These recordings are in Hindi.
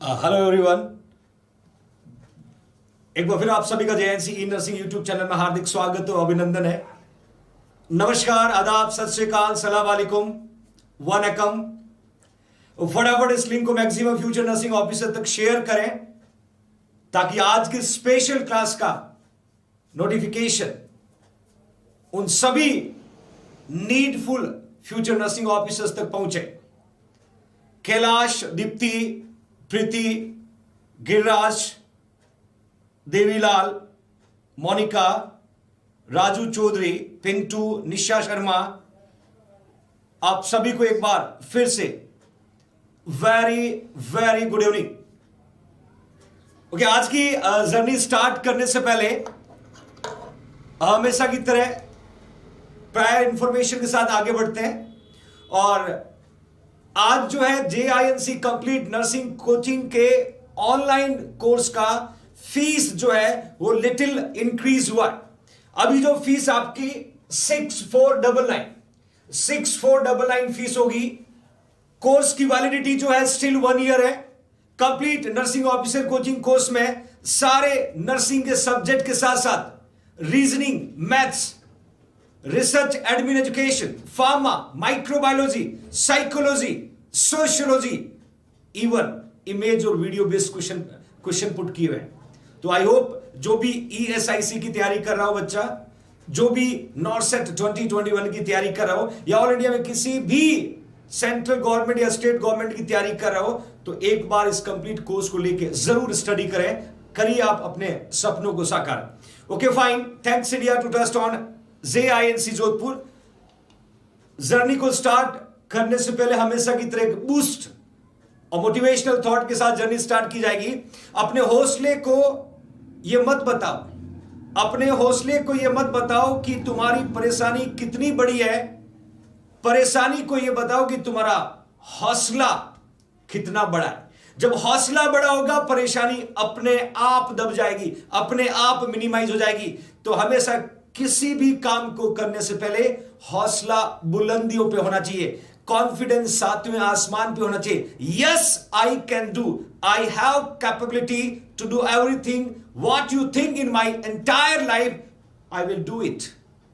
Hello everyone. एक बार फिर आप सभी का जेएनसी ई नर्सिंग यूट्यूब चैनल में हार्दिक स्वागत और अभिनंदन है। नमस्कार, आदाब, सत श्री अकाल, सलाम वालेकुम, वनकम। फटाफट इस लिंक को मैक्सिमम फ्यूचर नर्सिंग ऑफिसर तक शेयर करें ताकि आज की स्पेशल क्लास का नोटिफिकेशन उन सभी नीडफुल फ्यूचर नर्सिंग ऑफिसर्स तक पहुंचे। कैलाश, दीप्ति, प्रीति, गिरिराज, देवीलाल, मोनिका, राजू चौधरी, पिंटू, निशा शर्मा, आप सभी को एक बार फिर से very very good evening. Okay, आज की जर्नी स्टार्ट करने से पहले हमेशा की तरह प्रायर इंफॉर्मेशन के साथ आगे बढ़ते हैं। और आज जो है JINC कंप्लीट नर्सिंग कोचिंग के ऑनलाइन कोर्स का फीस जो है वो लिटिल इंक्रीज हुआ है। अभी जो फीस आपकी 6499 फीस होगी। कोर्स की वैलिडिटी जो है स्टिल 1 ईयर है। Complete nursing officer coaching course में सारे नर्सिंग के सब्जेक्ट के साथ साथ reasoning, maths, research admin education, pharma, microbiology, psychology, sociology, even image और वीडियो बेस्ड क्वेश्चन पुट किए हुए। तो आई होप जो भी ESIC की तैयारी कर रहा हो बच्चा, जो भी नॉर्सेट 2021 की तैयारी कर रहा हो या ऑल इंडिया में किसी भी सेंट्रल गवर्नमेंट या स्टेट गवर्नमेंट की तैयारी कर रहा हो, तो एक बार इस कंप्लीट कोर्स को लेके जरूर स्टडी करिए आप अपने सपनों को साकार। Okay fine, thanks India to trust on JINC Jodhpur. Journey को स्टार्ट करने से पहले हमेशा की तरह एक बूस्ट और मोटिवेशनल थॉट के साथ जर्नी स्टार्ट की जाएगी। अपने हौसले को यह मत बताओ कि तुम्हारी परेशानी कितनी बड़ी है। परेशानी को यह बताओ कि तुम्हारा हौसला कितना बड़ा है। जब हौसला बड़ा होगा, परेशानी अपने आप दब जाएगी, अपने आप मिनिमाइज हो जाएगी। तो हमेशा किसी भी काम को करने से पहले हौसला बुलंदियों पे होना चाहिए, कॉन्फिडेंस 7वें आसमान पे होना चाहिए। Yes, I can do, I have capability to do everything what you think in my entire life, I will do it,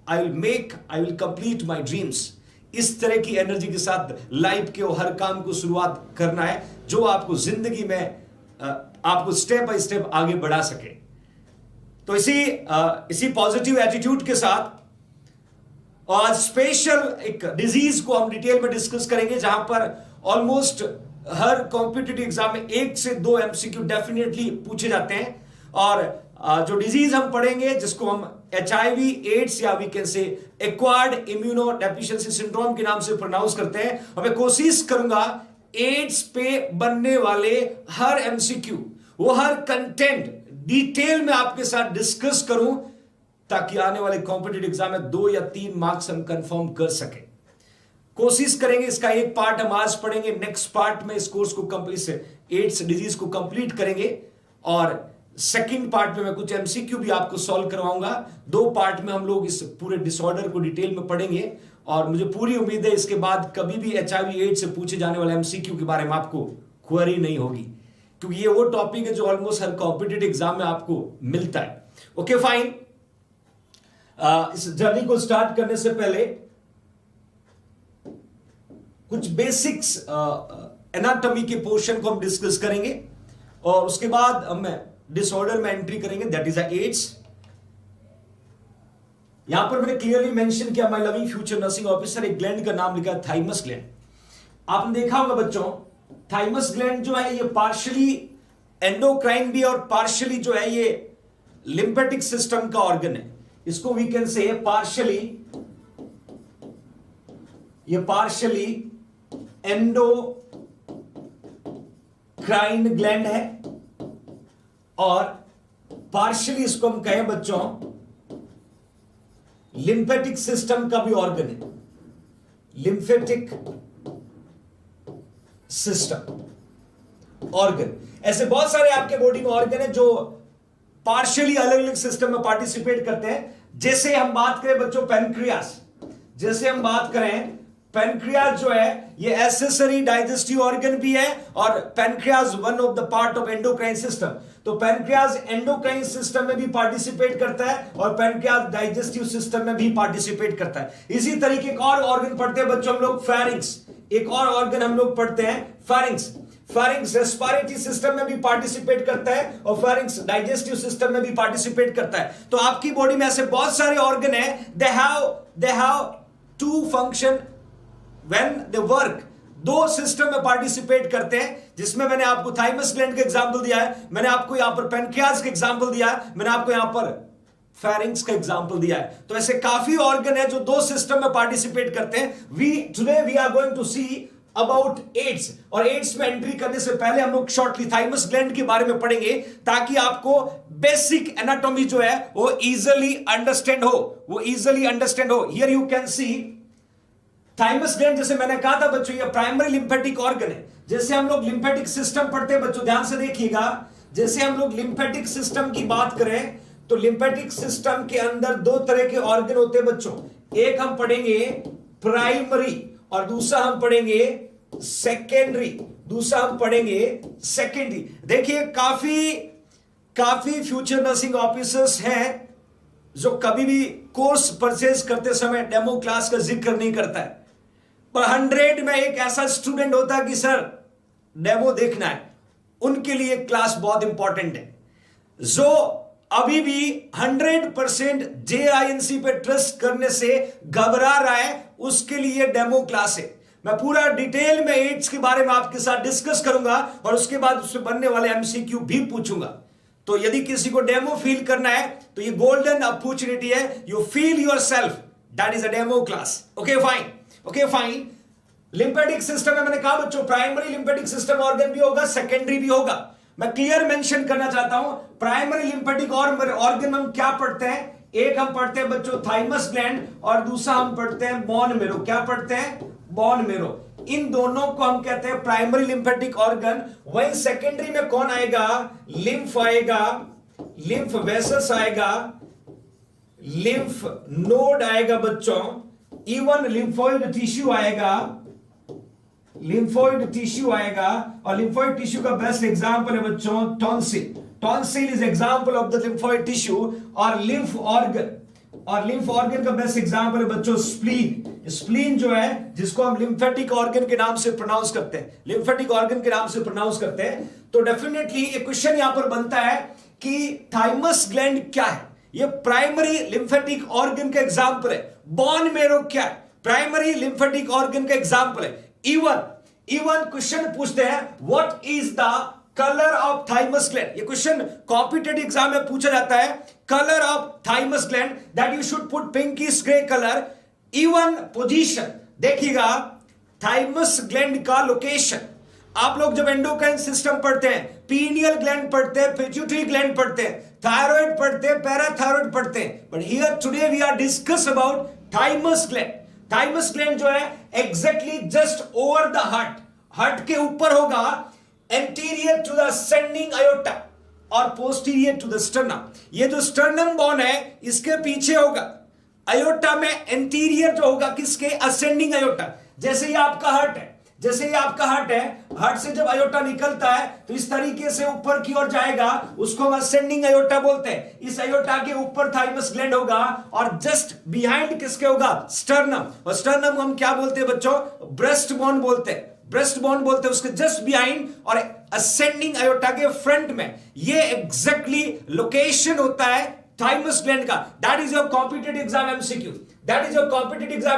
I will complete my dreams. इस तरह की एनर्जी के साथ लाइफ के हर काम को शुरुआत करना है जो आपको जिंदगी में आपको स्टेप बाय स्टेप आगे बढ़ा सके। तो इसी पॉजिटिव एटीट्यूड के साथ आज स्पेशल एक डिजीज को हम डिटेल में डिस्कस करेंगे, जहां पर ऑलमोस्ट हर कॉम्पिटिटिव एग्जाम में 1 से 2 MCQ डेफिनेटली पूछे जाते हैं। और जो डिजीज हम पढ़ेंगे, जिसको हम HIV एड्स या we can say acquired immunodeficiency syndrome के नाम से प्रोनाउंस करते हैं। और मैं कोशिश करूंगा एड्स पे बनने वाले हर MCQ, वो हर कंटेंट डिटेल में आपके साथ डिस्कस करूं, ताकि आने वाले कॉम्पिटिटिव एग्जाम में 2 या 3 मार्क्स हम कंफर्म कर सके। कोशिश करेंगे इसका एक पार्ट हम आज पढ़ेंगे, नेक्स्ट पार्ट में इस कोर्स को कंप्लीट एड्स डिजीज को कंप्लीट करेंगे। और सेकंड पार्ट में मैं कुछ MCQ भी आपको सॉल्व करवाऊंगा। 2 पार्ट में हम लोग इस पूरे डिसऑर्डर को डिटेल में पढ़ेंगे। और मुझे पूरी उम्मीद है इसके बाद कभी भी HIV एड्स से पूछे जाने वाले MCQ के बारे में आपको क्वेरी नहीं होगी, क्योंकि ये वो टॉपिक है जो ऑलमोस्ट हर कॉम्पिटिटिव एग्जाम में आपको मिलता है। ओके फाइन, इस जर्नी को स्टार्ट करने से पहले कुछ बेसिक्स एनाटॉमी के पोर्शन को हम डिस्कस करेंगे और उसके बाद हम डिसऑर्डर में एंट्री करेंगे, दैट इज एड्स। यहां पर मैंने क्लियरली मेंशन किया my loving future nursing officer, एक ग्लैंड का नाम लिखा है थाइमस ग्लैंड। आपने देखा होगा बच्चों, थाइमस ग्लैंड जो है ये पार्शियली एंडोक्राइन भी और पार्शियली जो है ये लिम्फेटिक सिस्टम का ऑर्गन है। इसको we can say partially endocrine gland है और पार्शियली इसको हम कहें बच्चों लिम्फेटिक सिस्टम का भी ऑर्गन है। लिम्फेटिक सिस्टम ऑर्गन, ऐसे बहुत सारे आपके बॉडी में ऑर्गन है जो पार्शियली अलग अलग सिस्टम में पार्टिसिपेट करते हैं। जैसे हम बात करें बच्चों पैनक्रियास, जैसे हम बात करें पैनक्रियाज जो है ये एसेसरी डाइजेस्टिव ऑर्गन भी है, और pancreas one of the part of endocrine system. तो पैनक्रियाज एंडोक्राइन सिस्टम में भी पार्टिसिपेट करता है और पैनक्रियाज डाइजेस्टिव सिस्टम में भी पार्टिसिपेट करता है। इसी तरीके एक और ऑर्गन पढ़ते हैं बच्चों हम लोग, फेरिंग्स। एक और ऑर्गन हम लोग पढ़ते हैं फेरिंग्स। फेरिंग्स रेस्पिरेटरी सिस्टम में भी पार्टिसिपेट करता है और फेरिंग्स डाइजेस्टिव सिस्टम में भी पार्टिसिपेट करता है। तो आपकी बॉडी में ऐसे बहुत सारे ऑर्गन है, they have to function when they work. दो सिस्टम में पार्टिसिपेट करते हैं, जिसमें मैंने आपको थाइमस ग्लैंड का एग्जांपल दिया है, मैंने आपको यहां पर पैनक्रियाज का एग्जांपल दिया है, मैंने आपको यहां पर फेरिंग्स का एग्जांपल दिया है। तो ऐसे काफी ऑर्गन है जो दो सिस्टम में पार्टिसिपेट करते हैं। Today we are going to see about AIDS, और एड्स में एंट्री करने से पहले हम लोग शॉर्टली थाइमस ग्लैंड के बारे में पढ़ेंगे, ताकि आपको बेसिक एनाटॉमी जो है वो इजीली अंडरस्टैंड हो। Here you can C thymus gland. जैसे मैंने कहा था बच्चों, ये प्राइमरी लिम्फेटिक ऑर्गन है। जैसे हम लोग लिम्फेटिक सिस्टम पढ़ते हैं बच्चों, ध्यान से देखिएगा, जैसे हम लोग लिम्फेटिक सिस्टम की बात करें तो लिम्फेटिक सिस्टम के अंदर दो तरह के ऑर्गन होते हैं बच्चों। एक हम पढ़ेंगे प्राइमरी और दूसरा हम पढ़ेंगे सेकेंडरी। देखिए काफी फ्यूचर नर्सिंग ऑफिसर्स हैं जो कभी भी कोर्स परचेज करते समय डेमो क्लास का जिक्र नहीं करता है, पर 100 में एक ऐसा स्टूडेंट होता है कि सर डेमो देखना है। उनके लिए क्लास बहुत इंपॉर्टेंट है। जो अभी भी 100% JINC पे ट्रस्ट करने से घबरा रहा है, उसके लिए डेमो क्लास है। मैं पूरा डिटेल में एड्स के बारे में आपके साथ डिस्कस करूंगा और उसके बाद उससे बनने वाले MCQ भी पूछूंगा। तो यदि किसी को डेमो फील करना है तो ये गोल्डन अपॉर्चुनिटी है। You feel yourself, that is a demo class. Okay fine. Lymphatic system में मैंने कहा बच्चों, प्राइमरी लिम्फेटिक सिस्टम ऑर्गन भी होगा, सेकेंडरी भी होगा। मैं क्लियर मेंशन करना चाहता हूं, प्राइमरी लिम्फेटिक ऑर्गन हम क्या पढ़ते हैं? एक हम पढ़ते हैं बच्चों थाइमस ग्लैंड और दूसरा हम पढ़ते हैं बोन मेरो। क्या पढ़ते हैं? Bone marrow. इन दोनों को हम कहते हैं प्राइमरी लिम्फेटिक ऑर्गन। वहीं सेकेंडरी में कौन आएगा? लिम्फ आएगा, लिम्फ वेसल्स आएगा, लिम्फ नोड आएगा बच्चों, इवन लिम्फोइड टिश्यू आएगा, और लिम्फोइड टिश्यू का बेस्ट एग्जांपल है बच्चों tonsil is example of the lymphoid tissue. और लिम्फ ऑर्गन का बेस्ट एग्जांपल है बच्चों स्प्लीन जो है, जिसको हम लिम्फेटिक ऑर्गन के नाम से प्रोनाउंस करते हैं। तो डेफिनेटली एक क्वेश्चन यहां पर बनता है कि थाइमस ग्लैंड क्या है? ये प्राइमरी लिम्फेटिक ऑर्गन का एग्जांपल है। बोन मेरो क्या है? प्राइमरी लिम्फेटिक ऑर्गन का एग्जांपल है। इवन क्वेश्चन पूछते हैं what is the colour of thymus gland? ये क्वेश्चन कॉम्पिटिटिव एग्जाम में पूछा जाता है। Colour of thymus gland, that you should put pinkish grey colour. Even position देखिएगा, थाइमस ग्लैंड का लोकेशन। आप लोग जब एंडोक्राइन सिस्टम पढ़ते हैं, पीनियल ग्लैंड पढ़ते हैं, पिट्यूटरी ग्लैंड पढ़ते हैं, थायराइड पढ़ते हैं, पैराथायराइड पढ़ते हैं, but here today we are discuss about thymus gland. Thymus gland जो है exactly just over the heart के ऊपर होगा, anterior to the ascending aorta और पोस्टीरियर टू द स्टर्नम। ये जो स्टर्नम बोन है इसके पीछे होगा, अयोर्टा में एंटीरियर जो होगा किसके? असेंडिंग अयोर्टा। जैसे ही आपका हार्ट है, हार्ट से जब अयोर्टा निकलता है तो इस तरीके से ऊपर की ओर जाएगा, उसको हम असेंडिंग अयोर्टा बोलते हैं। इस अयोर्टा के ऊपर थाइमस ग्लैंड होगा और जस्ट बिहाइंड किसके होगा? स्टर्नम। और स्टर्नम हम क्या बोलते हैं बच्चों? ब्रेस्ट बोन बोलते हैं, उसके जस्ट बिहाइंड और असेंडिंग अयोर्टा के फ्रंट में। ये एग्जैक्टली लोकेशन होता है थाइमस ग्लैंड का। That is your competitive exam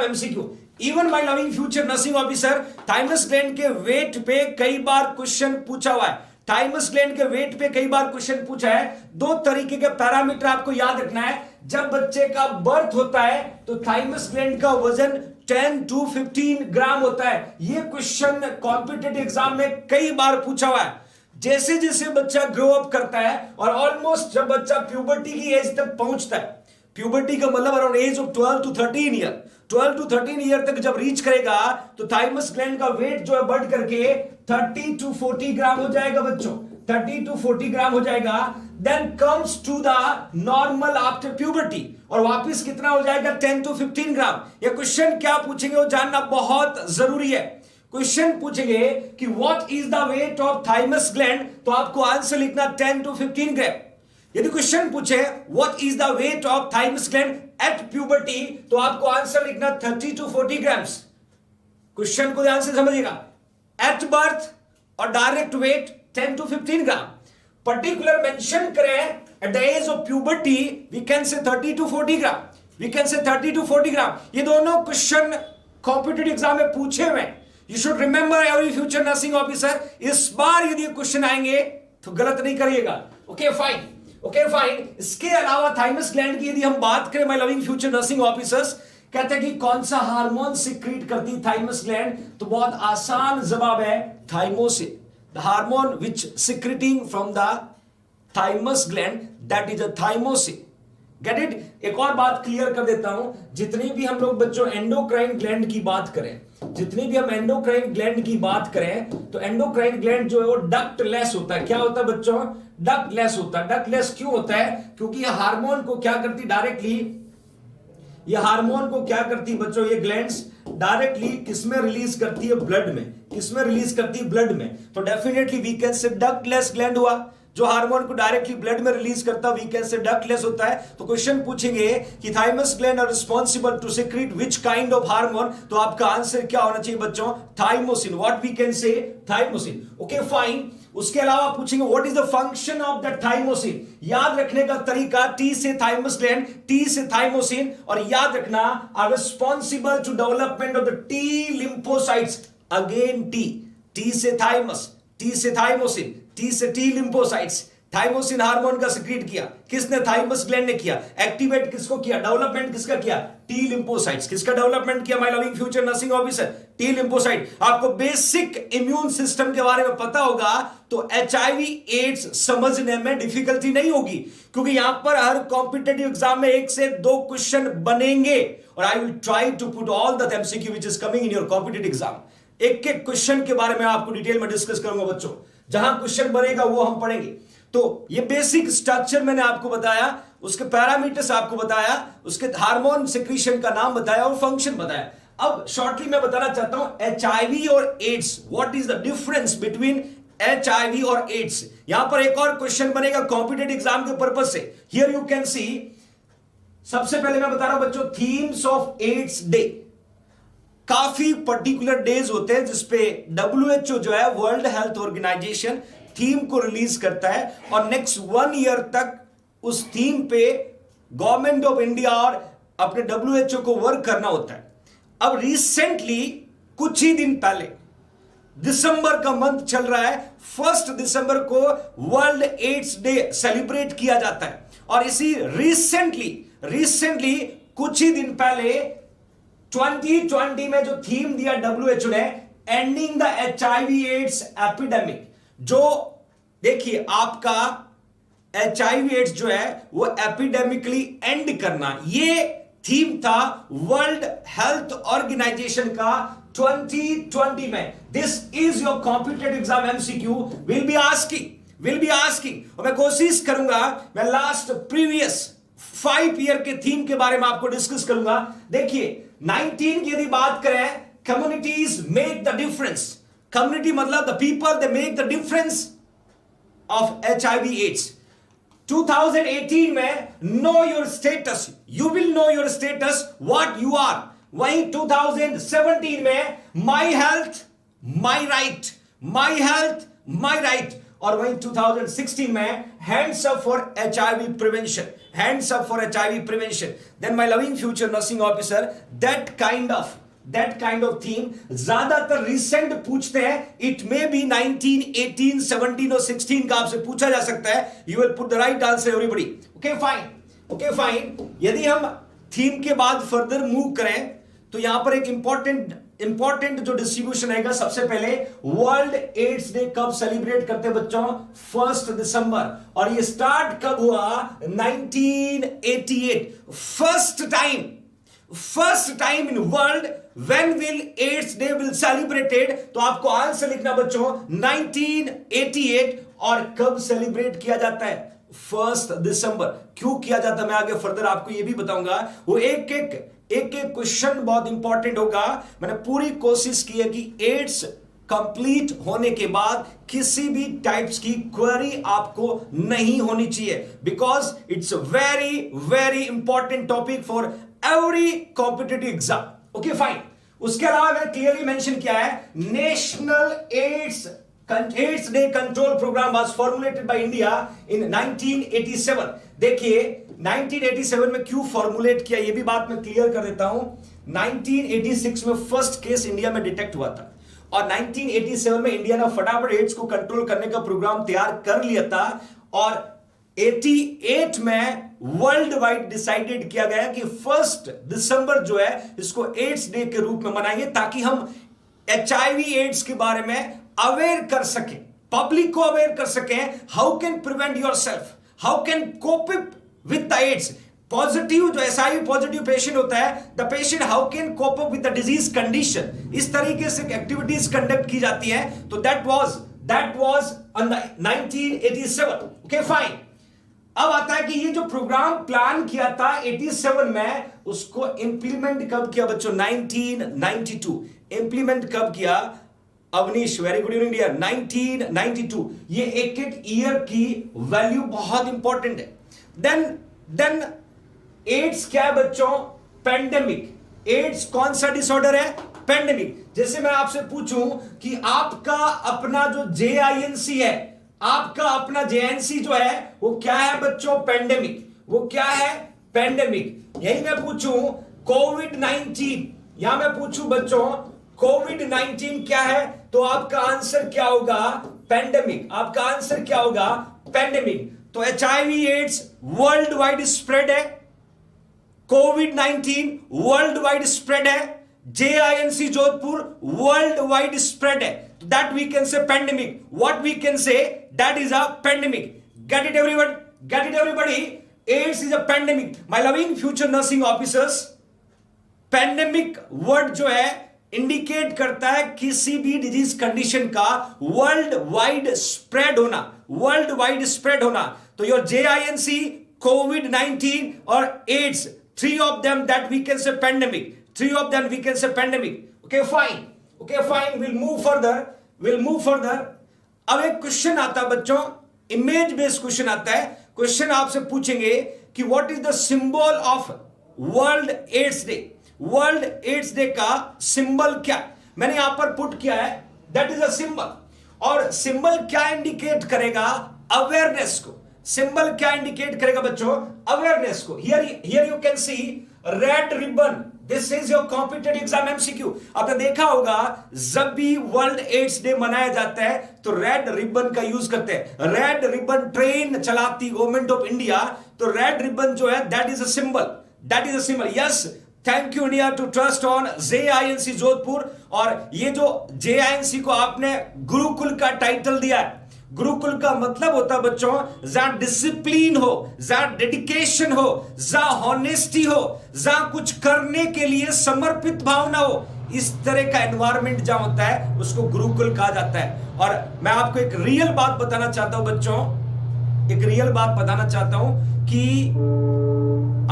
MCQ. Even my loving future nursing officer, thymus gland के वेट पे कई बार क्वेश्चन पूछा हुआ है। दो तरीके के पैरामीटर आपको याद रखना है। जब बच्चे का बर्थ होता है तो थाइमस ग्लैंड का वजन 10 to 15 ग्राम होता है। यह क्वेश्चन कॉम्पिटिटिव एग्जाम में कई बार पूछा हुआ है। जैसे जैसे बच्चा ग्रो अप करता है और ऑलमोस्ट जब बच्चा प्यूबर्टी की एज तक पहुंचता है, प्यूबर्टी का मतलब around age of 12 to 13 year तक जब रीच करेगा तो थाइमस ग्लैंड का वेट जो है बढ़ करके 30 to 40 ग्राम हो जाएगा बच्चों। 30 to 40 ग्राम हो जाएगा, then comes to the normal after puberty, और वापस कितना हो जाएगा 10 to 15 ग्राम। ये क्वेश्चन क्या पूछेंगे वो जानना बहुत जरूरी है। क्वेश्चन पूछेंगे कि what is the weight of thymus gland, तो आपको आंसर लिखना 10 to 15 ग्राम। यदि क्वेश्चन पूछे what is the weight of thymus gland at puberty, तो आपको आंसर लिखना 30 to 40 ग्राम्स। क्वेश्चन को ध्यान से समझिएगा, एट बर्थ और डायरेक्ट वेट 10 to 15 ग्राम। पर्टिकुलर मेंशन करें at the age of puberty, we can say 30 to 40 gram, we can say 30 to 40 ग्राम। ये दोनों क्वेश्चन कॉम्पिटिटिव एग्जाम में पूछे हुए। You should remember every future nursing officer, इस बार यदि क्वेश्चन आएंगे तो गलत नहीं करिएगा। Okay fine, okay fine. इसके अलावा थाइमस ग्लैंड की यदि हम बात करें my loving future nursing officers, कहते हैं कि कौन सा हार्मोन सिक्रीट करती थाइमस ग्लैंड, तो बहुत आसान जवाब है thymosin. The hormone which secreting from the thymus gland, that is a thymosin. Get it. एक और बात क्लियर कर देता हूं, जितनी भी हम लोग बच्चों एंडोक्राइन ग्लैंड की बात करें, जितनी भी हम एंडोक्राइन ग्लैंड की बात करें, तो एंडोक्राइन ग्लैंड जो है वो डक्टलेस होता है। क्या होता है बच्चों? डक्टलेस होता है। डक्टलेस क्यों होता है? क्योंकि ये हार्मोन को क्या करती डायरेक्टली, ये हार्मोन को क्या करती बच्चों, ये ग्लैंड्स डायरेक्टली किसमें रिलीज करती है? ब्लड में। किसमें रिलीज करती है? ब्लड में। तो definitely we can say ductless gland हुआ, जो हार्मोन को डायरेक्टली ब्लड में रिलीज करता है, वी कैन से डक्टलेस होता है। तो क्वेश्चन पूछेंगे कि thymus gland are responsible to secrete which kind of hormone, तो आपका आंसर क्या होना चाहिए बच्चों? Thymosin. What we can say? Thymosin. Okay fine. उसके अलावा पूछेंगे what is the function of the thymosin. याद रखने का तरीका, टी से थाइमस ग्लैंड, टी से थाइमोसिन, और याद रखना are responsible to development of the T lymphocytes. Again T, T से थाइमस, टी से थाइमोसिन, टी से टी लिम्फोसाइट्स। थाइमोसिन हार्मोन का सिक्रीट किया किसने? थाइमस ग्लैंड ने किया। एक्टिवेट किसको किया? डेवलपमेंट किसका किया? T lymphocytes. किसका डेवलपमेंट किया my loving future nursing officer? T lymphocyte. आपको बेसिक इम्यून सिस्टम के बारे में पता होगा तो एचआईवी एड्स समझने में डिफिकल्टी नहीं होगी, क्योंकि यहां पर हर कॉम्पिटेटिव एग्जाम में 1 से 2 क्वेश्चन बनेंगे, और I will try to put all the MCQ which is coming in your competitive exam. एक एक क्वेश्चन के बारे में आपको डिटेल में डिस्कस करूंगा बच्चों, जहां क्वेश्चन बनेगा वो हम पढ़ेंगे। तो ये बेसिक स्ट्रक्चर मैंने आपको बताया, उसके पैरामीटर्स आपको बताया, उसके हार्मोन सिक्रीशन का नाम बताया और फंक्शन बताया। अब शॉर्टली मैं बताना चाहता हूं एचआईवी और AIDS, what is the difference between HIV और एड्स। यहां पर एक और क्वेश्चन बनेगा कॉम्पिटेटिव एग्जाम के पर्पज से। हियर यू कैन सी, सबसे पहले मैं बता रहा हूं बच्चों थीम्स ऑफ एड्स डे। काफी पर्टिकुलर डेज होते हैं जिसपे WHO जो है वर्ल्ड हेल्थ ऑर्गेनाइजेशन थीम को रिलीज करता है, और नेक्स्ट 1 ईयर तक उस थीम पे गवर्नमेंट ऑफ इंडिया और अपने WHO को वर्क करना होता है। अब रिसेंटली कुछ ही दिन पहले, दिसंबर का मंथ चल रहा है, 1 दिसंबर को वर्ल्ड एड्स डे सेलिब्रेट किया जाता है, और इसी रिसेंटली कुछ ही दिन पहले 2020 में जो थीम दिया WHO ने, ending the HIV AIDS epidemic. जो देखिए आपका HIV एड्स जो है वो एपिडेमिकली एंड करना, ये थीम था वर्ल्ड हेल्थ ऑर्गेनाइजेशन का 2020 में। This is your competitive exam MCQ will be asking, और मैं कोशिश करूंगा मैं लास्ट प्रीवियस 5 ईयर के थीम के बारे में आपको डिस्कस करूंगा। देखिए 19 की यदि बात करें, communities make the difference. Community मतलब the people, they make the difference of HIV AIDS. 2018 में know your status, you will know your status what you are. वहीं 2017 में my health my right, my health my right, और वहीं 2016 में hands up for HIV prevention, hands up for HIV prevention. Then my loving future nursing officer, that kind of theme ज्यादातर recent पूछते हैं। It may be 19, 18, 17 और 16 का आपसे पूछा जा सकता है। You will put the right answer everybody. Okay fine. यदि हम थीम के बाद फर्दर मूव करें तो यहां पर एक इंपॉर्टेंट जो डिस्ट्रीब्यूशन आएगा, सबसे पहले वर्ल्ड एड्स डे कब सेलिब्रेट करते हैं बच्चों? 1 दिसंबर। और ये स्टार्ट कब हुआ? 1988। First time in world when will AIDS day will celebrated, तो आपको आंसर लिखना बच्चों 1988। और कब सेलिब्रेट किया जाता है? 1 दिसंबर। क्यों किया जाता है मैं आगे फर्दर आपको ये भी बताऊंगा। वो एक एक क्वेश्चन बहुत इंपॉर्टेंट होगा। मैंने पूरी कोशिश की है कि एड्स कंप्लीट होने के बाद किसी भी टाइप्स की क्वेरी आपको नहीं होनी चाहिए, because it's very very important topic for every competitive exam. Okay fine. उसके अलावा मैंने क्लियरली मेंशन किया है, national AIDS day control programme was formulated by India in 1987। देखिए 1987 में क्यों फॉर्मुलेट किया ये भी बात मैं क्लियर कर देता हूं। 1986 में फर्स्ट केस इंडिया में डिटेक्ट हुआ था और 1987 में इंडिया ने फटाफट एड्स को कंट्रोल करने का प्रोग्राम तैयार कर लिया था और 88 में वर्ल्ड वाइड डिसाइडेड किया गया कि 1 दिसंबर जो है इसको एड्स डे के रूप में मनाएंगे, ताकि हम HIV एड्स के बारे में अवेयर कर सकें, पब्लिक को अवेयर कर सकें। How can prevent yourself, how can cope up with the AIDS. Positive जो HIV पॉजिटिव पेशेंट होता है, the patient how can cope up with the disease condition, इस तरीके से एक्टिविटीज कंडक्ट की जाती हैं। तो that was on 1987। Okay fine. अब आता है कि ये जो प्रोग्राम प्लान किया था 87 में, उसको इंप्लीमेंट कब किया बच्चों? 1992। इंप्लीमेंट कब किया? Avnish very good evening dear. 1992। ये एक एक ईयर की वैल्यू बहुत इंपॉर्टेंट है। देन एड्स क्या है बच्चों? पेंडेमिक। एड्स कौन सा डिसऑर्डर है? पेंडेमिक। जैसे मैं आपसे पूछूं कि आपका अपना जो JINC है, आपका अपना JNC जो है वो क्या है बच्चों? पेंडेमिक। वो क्या है? पेंडेमिक। यही मैं पूछूं कोविड-19, यहां मैं पूछूं बच्चों कोविड-19 क्या है, तो आपका आंसर क्या होगा? पेंडेमिक। आपका आंसर क्या होगा? पेंडेमिक। तो HIV AIDS world wide spread है, कोविड-19 वर्ल्ड वाइड स्प्रेड है, JINC Jodhpur world wide spread है। That we can say pandemic. What we can say, that is a pandemic. Get it everyone? Get it everybody? AIDS is a pandemic. My loving future nursing officers, pandemic word जो है इंडिकेट करता है किसी भी डिजीज कंडीशन का वर्ल्ड वाइड स्प्रेड होना, वर्ल्ड वाइड स्प्रेड होना। तो योर JINC, कोविड-19 और ads, 3 of them that we can say pandemic. 3 of them we can say pandemic. Okay, fine. Okay, fine. We'll move further. अब एक क्वेश्चन आता है बच्चों, इमेज बेस्ड क्वेश्चन आता है। क्वेश्चन आपसे पूछेंगे कि what is the symbol of world AIDS day. World AIDS day का सिंबल क्या? मैंने यहां पर पुट किया है, दैट इज अ सिंबल। और सिंबल क्या इंडिकेट करेगा? अवेयरनेस को। सिंबल क्या इंडिकेट करेगा बच्चों? अवेयरनेस को। Here you can see red ribbon. This is your competitive exam MCQ। आपने देखा होगा जब भी वर्ल्ड एड्स डे मनाया जाता है तो रेड रिबन का यूज करते हैं। रेड रिबन ट्रेन चलाती गवर्नमेंट ऑफ इंडिया, तो रेड रिबन जो है that is a symbol, that is a symbol. Yes, thank you India to trust on JINC Jodhpur. और ये जो JINC को आपने गुरुकुल का टाइटल दिया है, गुरुकुल का मतलब होता है बच्चों जहां डिसिप्लिन हो, जहां डेडिकेशन हो, जहां हॉनेस्टी हो, जहां कुछ करने के लिए समर्पित भावना हो, इस तरह का एनवायरनमेंट जहां होता है उसको गुरुकुल कहा जाता है। और मैं आपको एक रियल बात बताना चाहता हूं बच्चों, एक रियल बात बताना चाहता हूं कि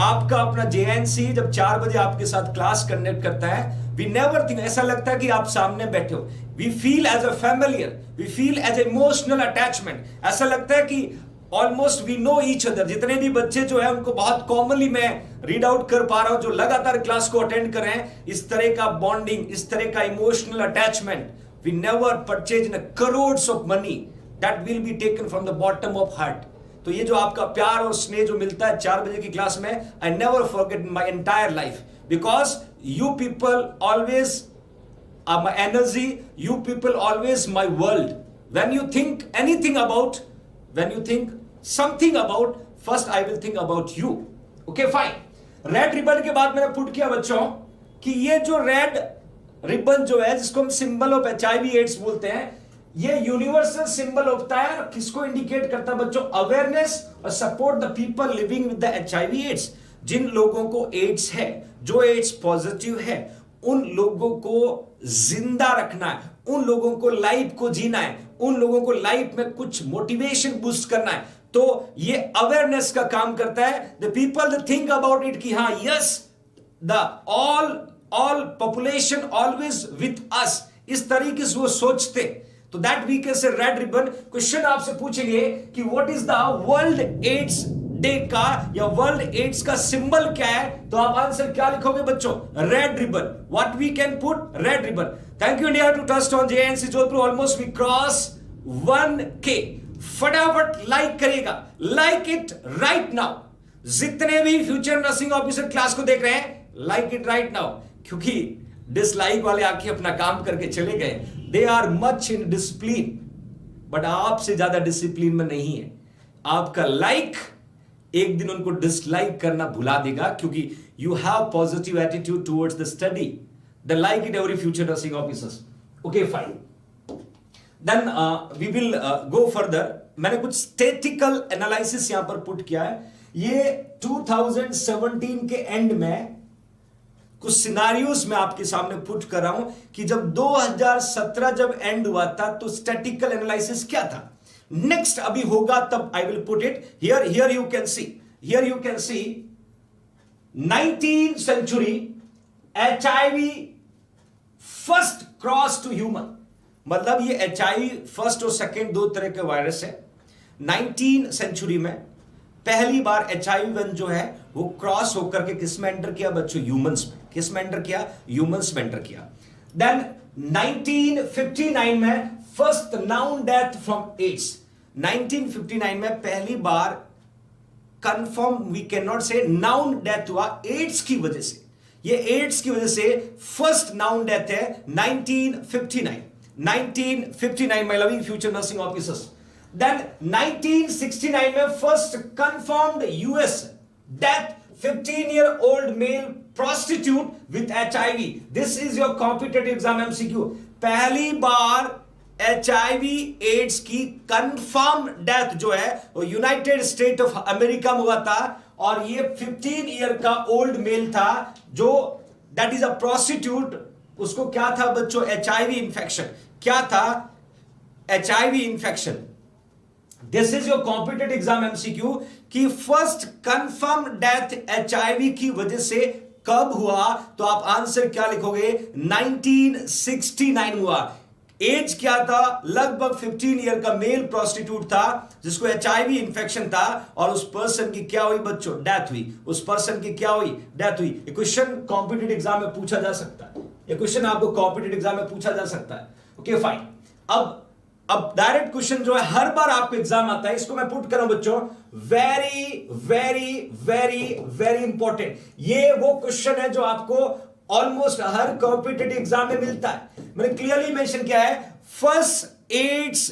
आपका अपना JINC जब 4 बजे आपके साथ क्लास कंडक्ट करता है, वी नेवर थिंक, ऐसा लगता है कि आप सामने बैठे हो। We feel as a familiar, we feel as emotional attachment. ऐसा लगता है कि almost we know each other. जितने भी बच्चे जो है उनको बहुत कॉमनली मैं रीड आउट कर पा रहा हूं, जो लगातार क्लास को अटेंड कर रहे हैं, इस तरह का बॉन्डिंग, इस तरह का emotional attachment we never purchase in crores of money, that will be taken from the bottom of heart. तो ये जो आपका प्यार और स्नेह जो मिलता है 4 बजे की क्लास में, I never forget my entire life, because you people always my energy, you people always my world. When you think anything about, when you think something about, first I will think about you. Okay, fine. Red ribbon के बाद मैंने पुट किया बच्चों कि ये जो रेड रिबन जो है, जिसको हम सिंबल ऑफ HIV एड्स बोलते हैं, ये यूनिवर्सल सिंबल होता है। किसको इंडिकेट करता है बच्चों? अवेयरनेस और support the people living with the HIV AIDS. जिन लोगों को एड्स है, जो एड्स पॉजिटिव है, उन लोगों को जिंदा रखना है, उन लोगों को लाइफ को जीना है, उन लोगों को लाइफ में कुछ मोटिवेशन बूस्ट करना है, तो ये अवेयरनेस का काम करता है। The people think about it कि हाँ yes the all population always with us, इस तरीके से वो सोचते, तो that we can say red ribbon. Question आपसे पूछेंगे कि what is the world AIDS day का या वर्ल्ड एड्स का सिंबल क्या है, तो आप आंसर क्या लिखोगे बच्चों? Red ribbon. What we can put? Red ribbon. Thank you India to trust on JNC Jodhpur. Almost we cross 1K। फटाफट लाइक करेगा, लाइक इट राइट नाउ। जितने भी फ्यूचर नर्सिंग ऑफिसर क्लास को देख रहे हैं, लाइक इट राइट नाउ, क्योंकि डिसलाइक वाले आके अपना काम करके चले गए। They are much in discipline, but आपसे ज्यादा डिसिप्लिन में नहीं है। आपका लाइक एक दिन उनको डिसलाइक करना भुला देगा, क्योंकि you have positive attitude towards the study. The like it every future nursing officers. Okay fine, then we will go further. मैंने कुछ स्टैटिकल एनालिसिस यहां पर पुट किया है। ये 2017 के एंड में कुछ सिनारियोस मैं आपके सामने पुट कर रहा हूं कि जब 2017 जब एंड हुआ था तो स्टैटिकल एनालिसिस क्या था। नेक्स्ट अभी होगा तब I will put it here. Here you can see 19th century HIV first cross to human. मतलब ये HIV फर्स्ट और सेकेंड दो तरह के वायरस है। 19th सेंचुरी में पहली बार HIV जो है वो क्रॉस होकर के किस में एंटर किया बच्चों? ह्यूमंस में। किस में एंटर किया? ह्यूमंस में एंटर किया। देन 1959 में first known death from AIDS. 1959 में पहली बार confirm, we can not say known death हुआ एड्स की वजह से। ये एड्स की वजह से फर्स्ट नाउन डेथ है 1959। 1959 my loving future nursing officers. Then 1969 में first confirmed US death 15-year-old male prostitute with HIV. This is your competitive exam MCQ. पहली बार HIV AIDS की confirmed death जो है वो यूनाइटेड स्टेट ऑफ अमेरिका में हुआ था, और ये 15 ईयर का ओल्ड मेल था जो दैट इज अ प्रोस्टिट्यूट। उसको क्या था बच्चों? HIV infection. क्या था? HIV infection. This is your competitive exam MCQ कि फर्स्ट कंफर्म डेथ HIV की वजह से कब हुआ, तो आप आंसर क्या लिखोगे? 1969 हुआ। एज क्या था? लगभग 15 ईयर का मेल प्रोस्टिट्यूट था जिसको HIV इंफेक्शन था, और उस पर्सन की क्या हुई बच्चों? डेथ हुई। उस पर्सन की क्या हुई? डेथ हुई। ये क्वेश्चन कॉम्पिटेटिव एग्जाम में पूछा जा सकता है। ये क्वेश्चन आपको कॉम्पिटेटिव एग्जाम में पूछा जा सकता है। Okay fine. अब डायरेक्ट क्वेश्चन जो है हर बार आपको एग्जाम आता है, इसको मैं पुट कर रहा हूं बच्चों। Very very very very important. ये वो क्वेश्चन है जो आपको ऑलमोस्ट हर कॉम्पिटेटिव एग्जाम में मिलता है। मैंने क्लियरली मेंशन किया है, first AIDS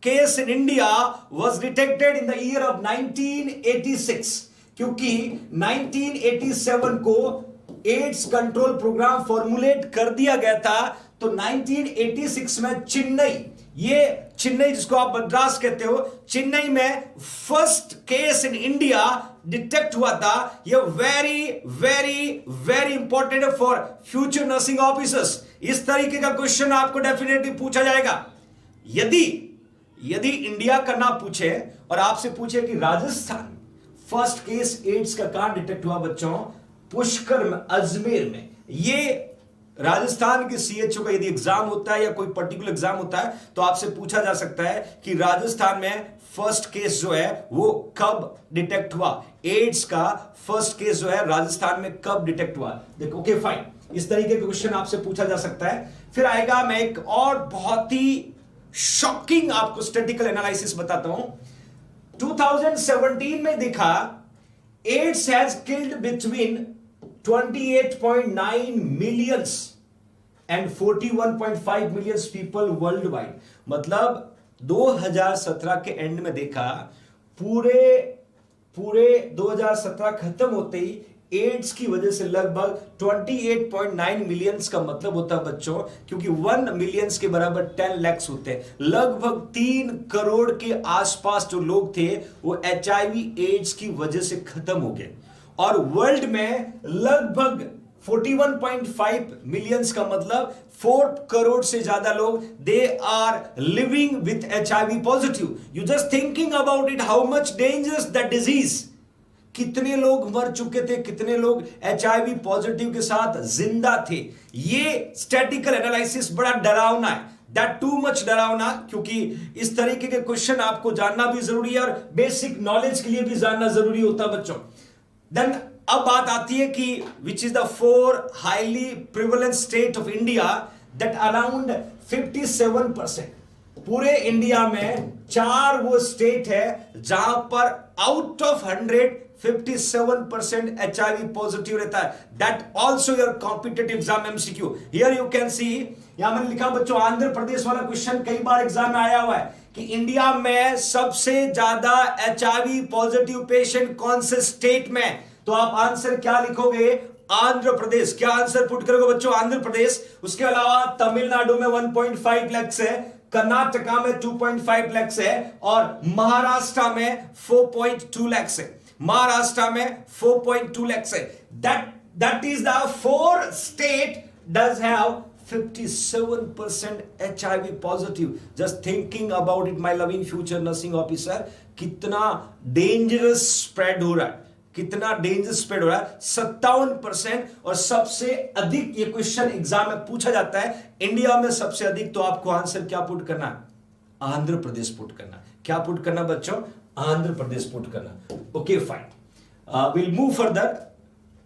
case in India was detected in the year of 1986, क्योंकि 1987 को एड्स कंट्रोल प्रोग्राम फॉर्मुलेट कर दिया गया था। तो 1986 में चेन्नई, ये चेन्नई जिसको आप मद्रास कहते हो, चेन्नई में first case in India detect हुआ था। ये वेरी वेरी वेरी इंपॉर्टेंट है फॉर फ्यूचर नर्सिंग ऑफिसर्स। इस तरीके का क्वेश्चन आपको डेफिनेटली पूछा जाएगा। यदि इंडिया का ना पूछे और आपसे पूछे कि राजस्थान फर्स्ट केस एड्स का कहां डिटेक्ट हुआ बच्चों? पुष्कर में, अजमेर में। ये राजस्थान के CHO का यदि एग्जाम होता है या कोई पर्टिकुलर एग्जाम होता है तो आपसे पूछा जा सकता है कि राजस्थान में फर्स्ट केस जो है वो कब डिटेक्ट हुआ? एड्स का फर्स्ट केस जो है राजस्थान में कब डिटेक्ट हुआ? देखो ओके फाइन, इस तरीके का क्वेश्चन आपसे पूछा जा सकता है। फिर आएगा, मैं एक और बहुत ही शॉकिंग आपको स्टैटिकल एनालिसिस बताता हूं। 2017 में देखा, AIDS has killed between 28.9 millions and 41.5 millions people worldwide। मतलब 2017 के एंड में देखा, पूरे 2017 खत्म होते ही एड्स की वजह से लगभग 28.9 मिलियंस का मतलब होता है बच्चों, क्योंकि 1 मिलियंस के बराबर 10 lakhs होते हैं। लगभग 3 करोड़ के आसपास जो लोग थे वो HIV एड्स की वजह से खत्म हो गए। और वर्ल्ड में लगभग 41.5 मिलियंस का मतलब 4 करोड़ से ज्यादा लोग they are living with HIV positive. You just thinking about it, how much dangerous that disease. कितने लोग मर चुके थे, कितने लोग HIV पॉजिटिव के साथ जिंदा थे. ये स्टैटिकल एनालिसिस बड़ा डरावना है, दैट टू मच डरावना, क्योंकि इस तरीके के क्वेश्चन आपको जानना भी जरूरी है और बेसिक नॉलेज के लिए भी जानना जरूरी होता है बच्चों. देन अब बात आती है कि which is the 4 highly prevalent state of India that around 57%. पूरे इंडिया में 4 वो स्टेट है जहां पर आउट ऑफ 100 57% HIV पॉजिटिव रहता है. That also your competitive exam MCQ. Here you can सी, यहां मैंने लिखा बच्चों आंध्र प्रदेश वाला क्वेश्चन कई बार एग्जाम में आया हुआ है कि इंडिया में सबसे ज्यादा HIV पॉजिटिव पेशेंट कौन से स्टेट में. तो आप आंसर क्या लिखोगे? आंध्र प्रदेश. क्या आंसर पुट करोगे बच्चों? आंध्र प्रदेश. उसके अलावा तमिलनाडु में 1.5 लाख है, कर्नाटका में 2.5 लाख है और महाराष्ट्र में 4.2 लाख है. महाराष्ट्र में 4.2 lakhs है. That is the 4 state does have 57% HIV positive. Just thinking about it, my loving future nursing officer, कितना डेंजरस स्प्रेड हो रहा है, कितना डेंजरस स्प्रेड हो रहा है. 57%. और सबसे अधिक ये क्वेश्चन एग्जाम में पूछा जाता है इंडिया में सबसे अधिक. तो आपको आंसर क्या पुट करना है? आंध्र प्रदेश पुट करना. क्या पुट करना बच्चों? आंध्र प्रदेश पुट करना. Okay fine, will move further.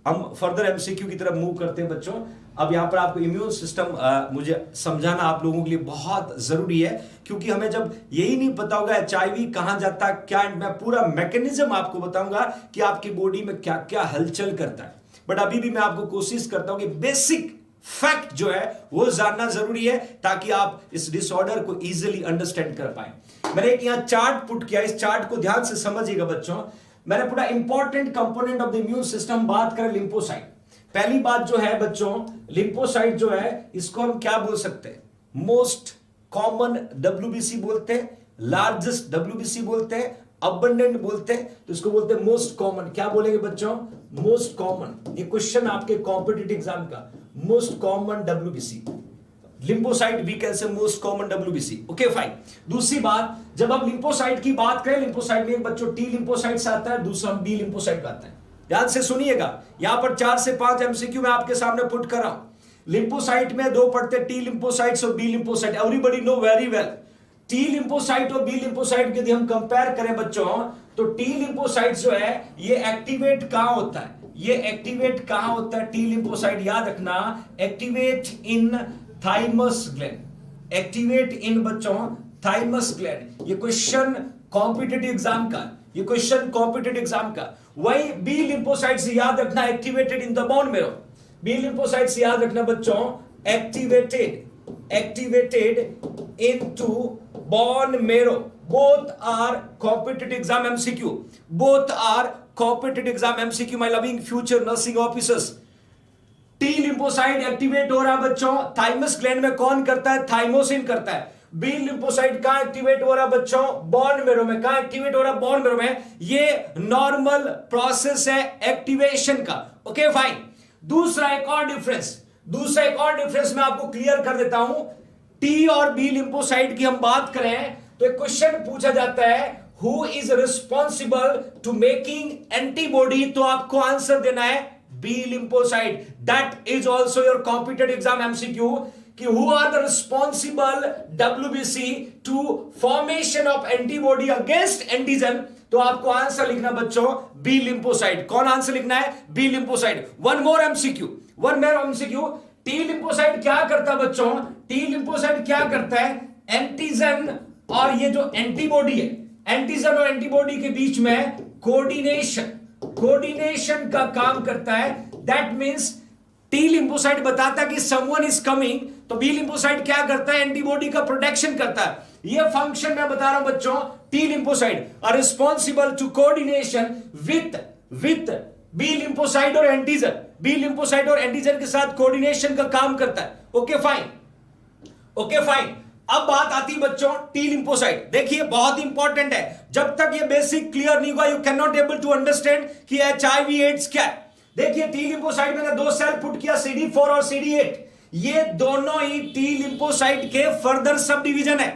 हम फर्दर MCQ की तरफ मूव करते हैं बच्चों. अब यहां पर आपको इम्यून सिस्टम मुझे समझाना आप लोगों के लिए बहुत जरूरी है, क्योंकि हमें जब यही नहीं पता होगा HIV कहां जाता है क्या, मैं पूरा मैकेनिज्म आपको बताऊंगा कि आपकी बॉडी में क्या क्या हलचल करता है. बट अभी भी मैं आपको कोशिश करता हूं कि बेसिक फैक्ट जो है वो जानना जरूरी है ताकि आप इस डिसऑर्डर को इजीली अंडरस्टैंड कर पाए. मैंने एक यहां चार्ट पुट किया, इस चार्ट को ध्यान से समझिएगा बच्चों. मैंने पूरा important component of the immune system बात करें लिम्फोसाइट. पहली बात जो है बच्चों, लिम्फोसाइट जो है इसको हम क्या बोल सकते हैं? मोस्ट कॉमन WBC बोलते हैं, लार्जेस्ट WBC बोलते हैं, अबंडेंट बोलते हैं. तो इसको बोलते हैं मोस्ट कॉमन. क्या बोलेंगे बच्चों? Most common. ये क्वेश्चन आपके कॉम्पिटिटिव एग्जाम का, most common WBC. Lymphocyte we can say most common WBC. Okay fine. दूसरी बात, जब हम लिम्फोसाइट की बात करें, लिम्फोसाइट में एक बच्चों T लिम्फोसाइट से आता है, दूसरा B लिम्फोसाइट का आता है. ध्यान से सुनिएगा, यहां पर 4 से 5 MCQ मैं आपके सामने पुट कर रहा हूं. लिम्फोसाइट में 2 पढ़ते, T लिम्फोसाइट्स और B lymphocyte. Everybody know very well. T lymphocyte और B लिम्फोसाइट के यदि हम कंपेयर करें बच्चों, तो T लिम्फोसाइट जो है ये एक्टिवेट कहां होता है? ये एक्टिवेट कहां होता है? T लिम्फोसाइट याद रखना, एक्टिवेट इन थाइमस ग्लैंड. एक्टिवेट इन बच्चों थाइमस ग्लैंड. ये क्वेश्चन कॉम्पिटिटिव एग्जाम का, ये क्वेश्चन कॉम्पिटिटिव एग्जाम का. वही B लिम्फोसाइट से याद रखना, activated in the bone marrow. B lymphocyte से याद रखना बच्चों, activated into bone marrow. Both are competitive exam MCQ. Both are competitive exam MCQ, my loving future nursing officers. T lymphocyte activate हो रहा है बच्चों थाइमस ग्लैंड में. कौन करता है? थाइमोसिन करता है. B लिम्फोसाइट कहां एक्टिवेट हो रहा है बच्चों? बोन मैरो में. कहां एक्टिवेट हो रहा है? बोन मैरो में. ये नॉर्मल प्रोसेस है एक्टिवेशन का. Okay fine. दूसरा एक और डिफरेंस मैं आपको क्लियर कर देता हूं. T और B लिम्फोसाइट की हम बात करें तो एक क्वेश्चन पूछा जाता है, who is responsible to making antibody. तो आपको आंसर देना है B lymphocyte. That is also your competitive exam MCQ कि who are the responsible WBC to formation of antibody against antigen. तो आपको आंसर लिखना बच्चों B lymphocyte. कौन आंसर लिखना है? B lymphocyte. One more MCQ. T lymphocyte क्या करता है बच्चों? T lymphocyte क्या करता है? एंटीजन और ये जो एंटीबॉडी है, एंटीजन और एंटीबॉडी के बीच में कोऑर्डिनेशन का काम करता है. दैट मींस T लिम्फोसाइट बताता है कि समवन इज कमिंग, तो B लिम्फोसाइट क्या करता है? एंटीबॉडी का प्रोटेक्शन करता है. ये फंक्शन मैं बता रहा हूं बच्चों. T lymphocyte are responsible to coordination with B lymphocyte और एंटीजन. B लिम्फोसाइट और एंटीजन के साथ कोऑर्डिनेशन का काम करता है. Okay fine. अब बात आती है बच्चों T लिम्फोसाइट. देखिए बहुत इंपॉर्टेंट है. जब तक ये बेसिक क्लियर नहीं हुआ, you can not able to understand कि HIV एड्स क्या है. देखिए टी लिम्फोसाइट मैंने दो सेल पुट किया CD4 और CD8, ये दोनों ही टी लिम्फोसाइट के फर्दर सब डिवीजन है,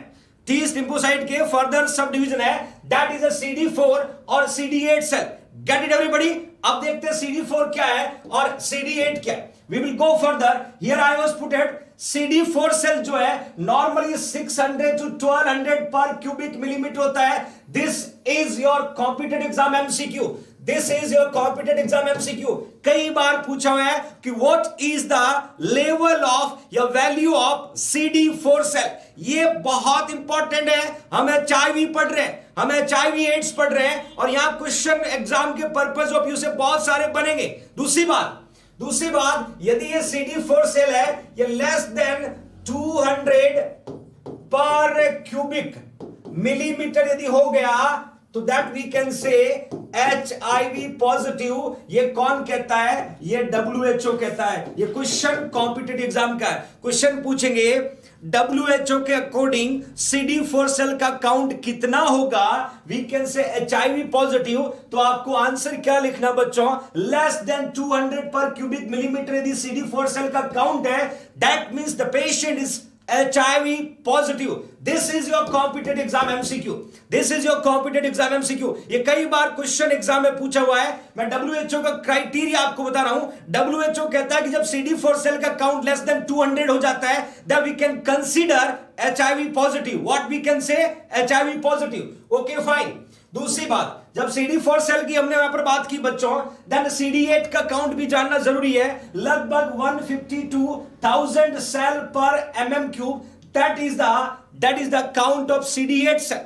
टी लिम्फोसाइट के फर्दर सब डिवीजन है, दैट इज अ CD4 और CD8 cell. Gate it everybody. अब देखते हैं CD4 क्या है और CD8 क्या है। We will go further. Here I was putted CD4 cell जो है नॉर्मली 600 to 1200 पर क्यूबिक मिलीमीटर होता है। This is your competitive exam MCQ, this is your competitive exam MCQ। कई बार पूछा हुआ है कि what is the level of या वैल्यू ऑफ CD4 सेल। ये बहुत इंपॉर्टेंट है। हम HIV पढ़ रहे हैं, हम HIV एड्स पढ़ रहे हैं और यहां क्वेश्चन एग्जाम के पर्पस ऑफ व्यू से बहुत सारे बनेंगे। दूसरी बात यदि ये CD4 सेल है ये लेस देन 200 पर क्यूबिक मिलीमीटर यदि हो गया तो that we can say HIV positive. ये कौन कहता है? ये WHO कहता है। ये क्वेश्चन कॉम्पिटिटिव एग्जाम का है। क्वेश्चन पूछेंगे WHO के अकॉर्डिंग CD4 सेल का काउंट कितना होगा, we can say HIV positive. तो आपको आंसर क्या लिखना बच्चों? लेस देन 200 पर क्यूबिक मिलीमीटर यदि CD4 सेल का काउंट है, that means the patient is HIV positive. This is your competitive exam MCQ. This is your competitive exam MCQ. ये कई बार क्वेश्चन एग्जाम में पूछा हुआ है। मैं WHO का क्राइटेरिया आपको बता रहा हूं। WHO कहता है कि जब CD4 सेल का काउंट लेस देन 200 हो जाता है, then we can consider HIV positive. What we can say? HIV positive. Okay, fine. दूसरी बात, जब CD4 सेल की हमने यहां पर बात की बच्चों, देन CD8 का काउंट भी जानना जरूरी है। लगभग 152,000 सेल पर mm3, that is the count of CD8 cell.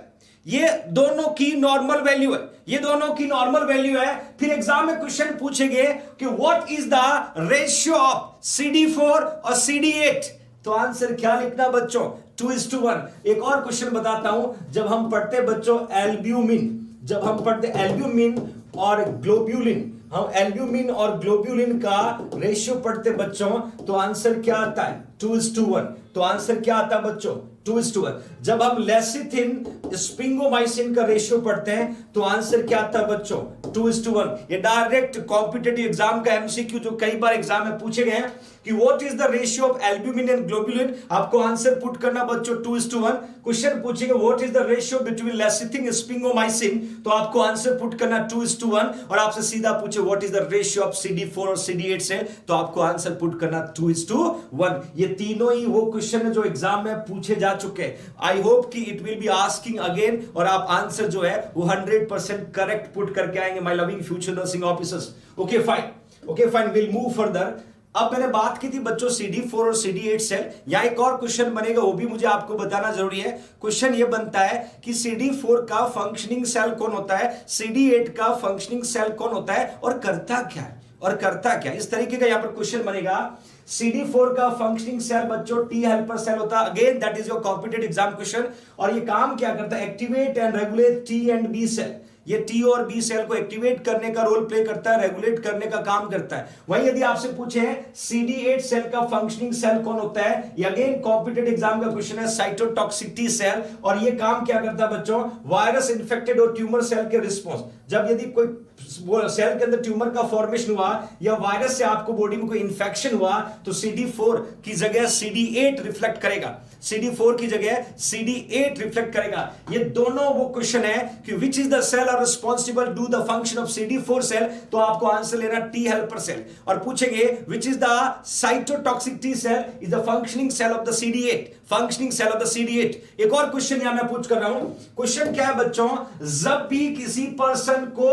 ये दोनों की नॉर्मल वैल्यू है, ये दोनों की नॉर्मल वैल्यू है। फिर एग्जाम में क्वेश्चन पूछेंगे कि what is the ratio of CD4 और CD8, तो आंसर क्या लिखना बच्चों? 2:1। एक और क्वेश्चन बताता हूं। जब हम पढ़ते बच्चों एल्ब्यूमिन, जब हम पढ़ते एल्ब्यूमिन और ग्लोब्यूलिन, हम एल्ब्यूमिन और ग्लोब्यूलिन का रेशियो पढ़ते बच्चों, तो आंसर क्या आता है? 2:1। तो आंसर क्या आता है बच्चों? 2:1। जब हम लेसिथिन स्पिंगोमाइसिन का रेशियो पढ़ते हैं तो आंसर क्या आता है बच्चों? 2:1। ये डायरेक्ट कॉम्पिटिटिव एग्जाम का MCQ जो कई बार एग्जाम में पूछे गए हैं कि what is the ratio of albumin and globulin, आपको आंसर पुट करना बच्चों 2:1। क्वेश्चन पूछेंगे what is the ratio between lecithin sphingomyelin, तो आपको आंसर पुट करना 2:1। और आपसे सीधा पूछे what is the ratio of CD4 और CD8 से, तो आपको आंसर पुट करना 2:1। ये तीनों ही वो क्वेश्चन है जो एग्जाम में पूछे जा चुके हैं। आई होप कि it will be asking again और आप आंसर जो है वो 100% करेक्ट पुट करके आएंगे my loving future nursing officers. Okay fine, will move further. अब मैंने बात की थी बच्चों CD4 और CD8 सेल। यहां एक और क्वेश्चन बनेगा, वो भी मुझे आपको बताना जरूरी है। क्वेश्चन ये बनता है कि CD4 का फंक्शनिंग सेल कौन होता है, CD8 का फंक्शनिंग सेल कौन होता है और करता क्या है, इस तरीके का यहां पर क्वेश्चन बनेगा। CD4 का फंक्शनिंग सेल बच्चों टी हेल्पर सेल होता है। Again that is your competitive exam question. और ये काम क्या करता है? Activate and regulate T and B cell. ये टी और बी सेल को एक्टिवेट करने का रोल प्ले करता है, रेगुलेट करने का काम करता है। वहीं यदि आपसे पूछे CD8 सेल का फंक्शनिंग सेल कौन होता है, ये अगेन कॉम्पिटिटिव एग्जाम का क्वेश्चन है, साइटोटॉक्सिसिटी सेल। और ये काम क्या करता है बच्चों? वायरस इन्फेक्टेड और ट्यूमर सेल के रिस्पॉन्स, जब यदि कोई सेल के अंदर ट्यूमर का फॉर्मेशन हुआ या वायरस से आपको बॉडी में कोई इंफेक्शन हुआ, तो CD4 की जगह CD8 रिफ्लेक्ट करेगा, CD4 की जगह CD8 रिफ्लेक्ट करेगा। ये दोनों वो क्वेश्चन है कि which is the cell are responsible do the function of CD4 cell, तो आपको आंसर लेना टी हेल्पर सेल। और पूछेंगे which is the cytotoxicity cell is the functioning cell of the CD8, functioning cell of the CD8। एक और क्वेश्चन यहां मैं पूछ कर रहा हूं। क्वेश्चन क्या है बच्चों? जब भी किसी पर्सन को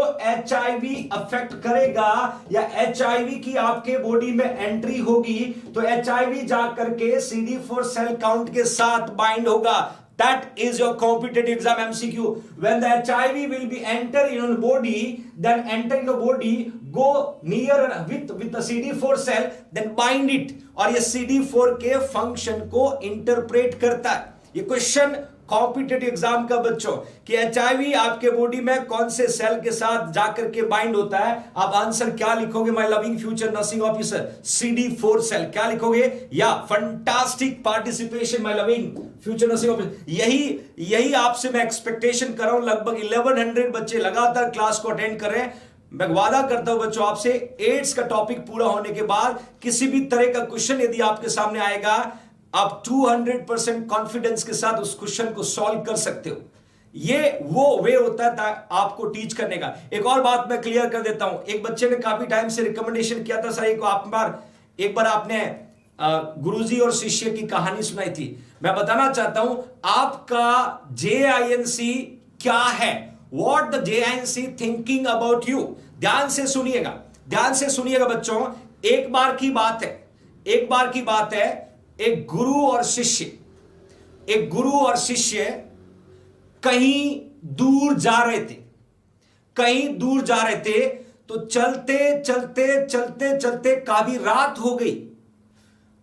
HIV अफेक्ट करेगा या HIV की आपके बॉडी में एंट्री होगी, तो HIV जाकर के CD4 सेल काउंट के साथ बाइंड होगा। That is your competitive exam MCQ. When the HIV will be enter in your body, then enter in your body, go near with the CD4 cell, then bind it. और ये CD4 के फंक्शन को इंटरप्रेट करता है। ये क्वेश्चन कॉम्पिटिटिव एग्जाम का बच्चों कि HIV आपके बॉडी में कौन से सेल के साथ जाकर के बाइंड होता है, आप आंसर क्या लिखोगे my loving future nursing officer? CD4 cell. क्या लिखोगे? या fantastic participation my loving future nursing officer. यही आपसे मैं एक्सपेक्टेशन कर रहा हूं। लगभग 1100 बच्चे लगातार क्लास को अटेंड कर रहे हैं। मैं वादा करता हूं बच्चों आपसे, एड्स का टॉपिक पूरा होने के बाद किसी भी तरह का क्वेश्चन यदि आपके सामने आएगा, आप 200% कॉन्फिडेंस के साथ उस क्वेश्चन को सॉल्व कर सकते हो। ये वो वे होता है आपको टीच करने का। एक और बात मैं क्लियर कर देता हूं, एक बच्चे ने काफी टाइम से रिकमेंडेशन किया था, सर एक बार आपने गुरुजी और शिष्य की कहानी सुनाई थी। मैं बताना चाहता हूं आपका JINC क्या है, what the JINC thinking about you. ध्यान से सुनिएगा बच्चों। एक बार की बात है, एक गुरु और शिष्य कहीं दूर जा रहे थे, तो चलते काफी रात हो गई।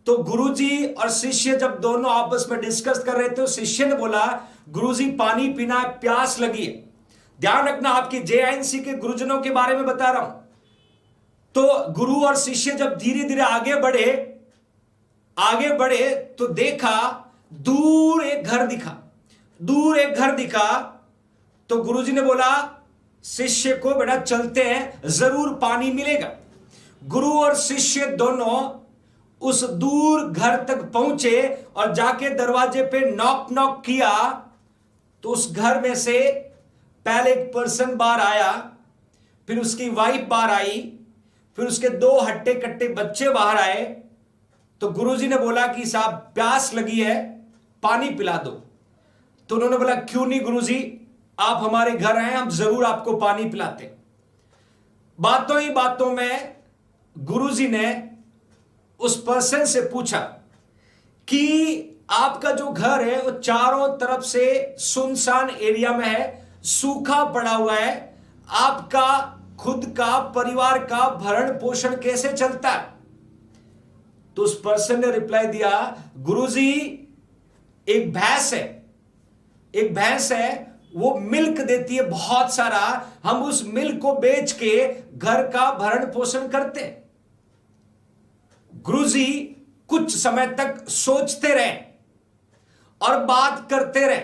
तो गुरुजी और शिष्य जब दोनों आपस में डिस्कस कर रहे थे, तो शिष्य ने बोला, गुरुजी पानी पीना, प्यास लगी है। ध्यान रखना, आपकी JINC के गुरुजनों के बारे में बता रहा हूं। तो गुरु और शिष्य जब धीरे धीरे आगे बढ़े तो देखा दूर एक घर दिखा। तो गुरुजी ने बोला शिष्य को, बेटा चलते हैं, जरूर पानी मिलेगा। गुरु और शिष्य दोनों उस दूर घर तक पहुंचे और जाके दरवाजे पे नॉक किया। तो उस घर में से पहले एक पर्सन बाहर आया, फिर उसकी वाइफ बाहर आई, फिर उसके 2 हट्टे कट्टे बच्चे बाहर आए। तो गुरुजी ने बोला कि साहब प्यास लगी है, पानी पिला दो। तो उन्होंने बोला, क्यों नहीं गुरुजी, आप हमारे घर आए, हम जरूर आपको पानी पिलाते। बातों ही बातों में गुरुजी ने उस पर्सन से पूछा कि आपका जो घर है वो चारों तरफ से सुनसान एरिया में है, सूखा पड़ा हुआ है, आपका खुद का परिवार का भरण पोषण कैसे चलता है? तो उस पर्सन ने रिप्लाई दिया, गुरुजी एक भैंस है, वो मिल्क देती है बहुत सारा, हम उस मिल्क को बेच के घर का भरण पोषण करते हैं। गुरुजी कुछ समय तक सोचते रहे और बात करते रहे।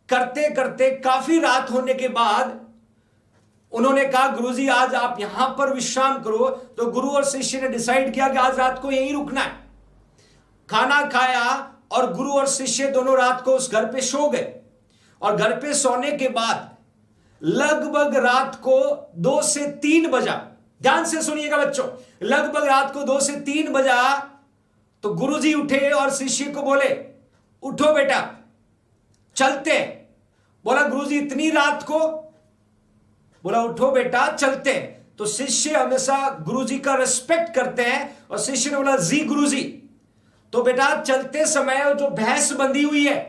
करते काफी रात होने के बाद उन्होंने कहा, गुरुजी आज आप यहां पर विश्राम करो। तो गुरु और शिष्य ने डिसाइड किया कि आज रात को यहीं रुकना है। खाना खाया और गुरु और शिष्य दोनों रात को उस घर पे सो गए। और घर पे सोने के बाद लगभग रात को 2 से 3 बजा। ध्यान से सुनिएगा बच्चों, लगभग रात को 2 से 3 बजा। तो गुरुजी उठे और शिष्य को बोले, उठो बेटा चलते। बोला, गुरुजी इतनी रात को? बोला, उठो बेटा चलते। तो शिष्य हमेशा गुरुजी का रिस्पेक्ट करते हैं और शिष्य ने बोला, जी गुरुजी। तो बेटा चलते समय जो भैंस बंधी हुई है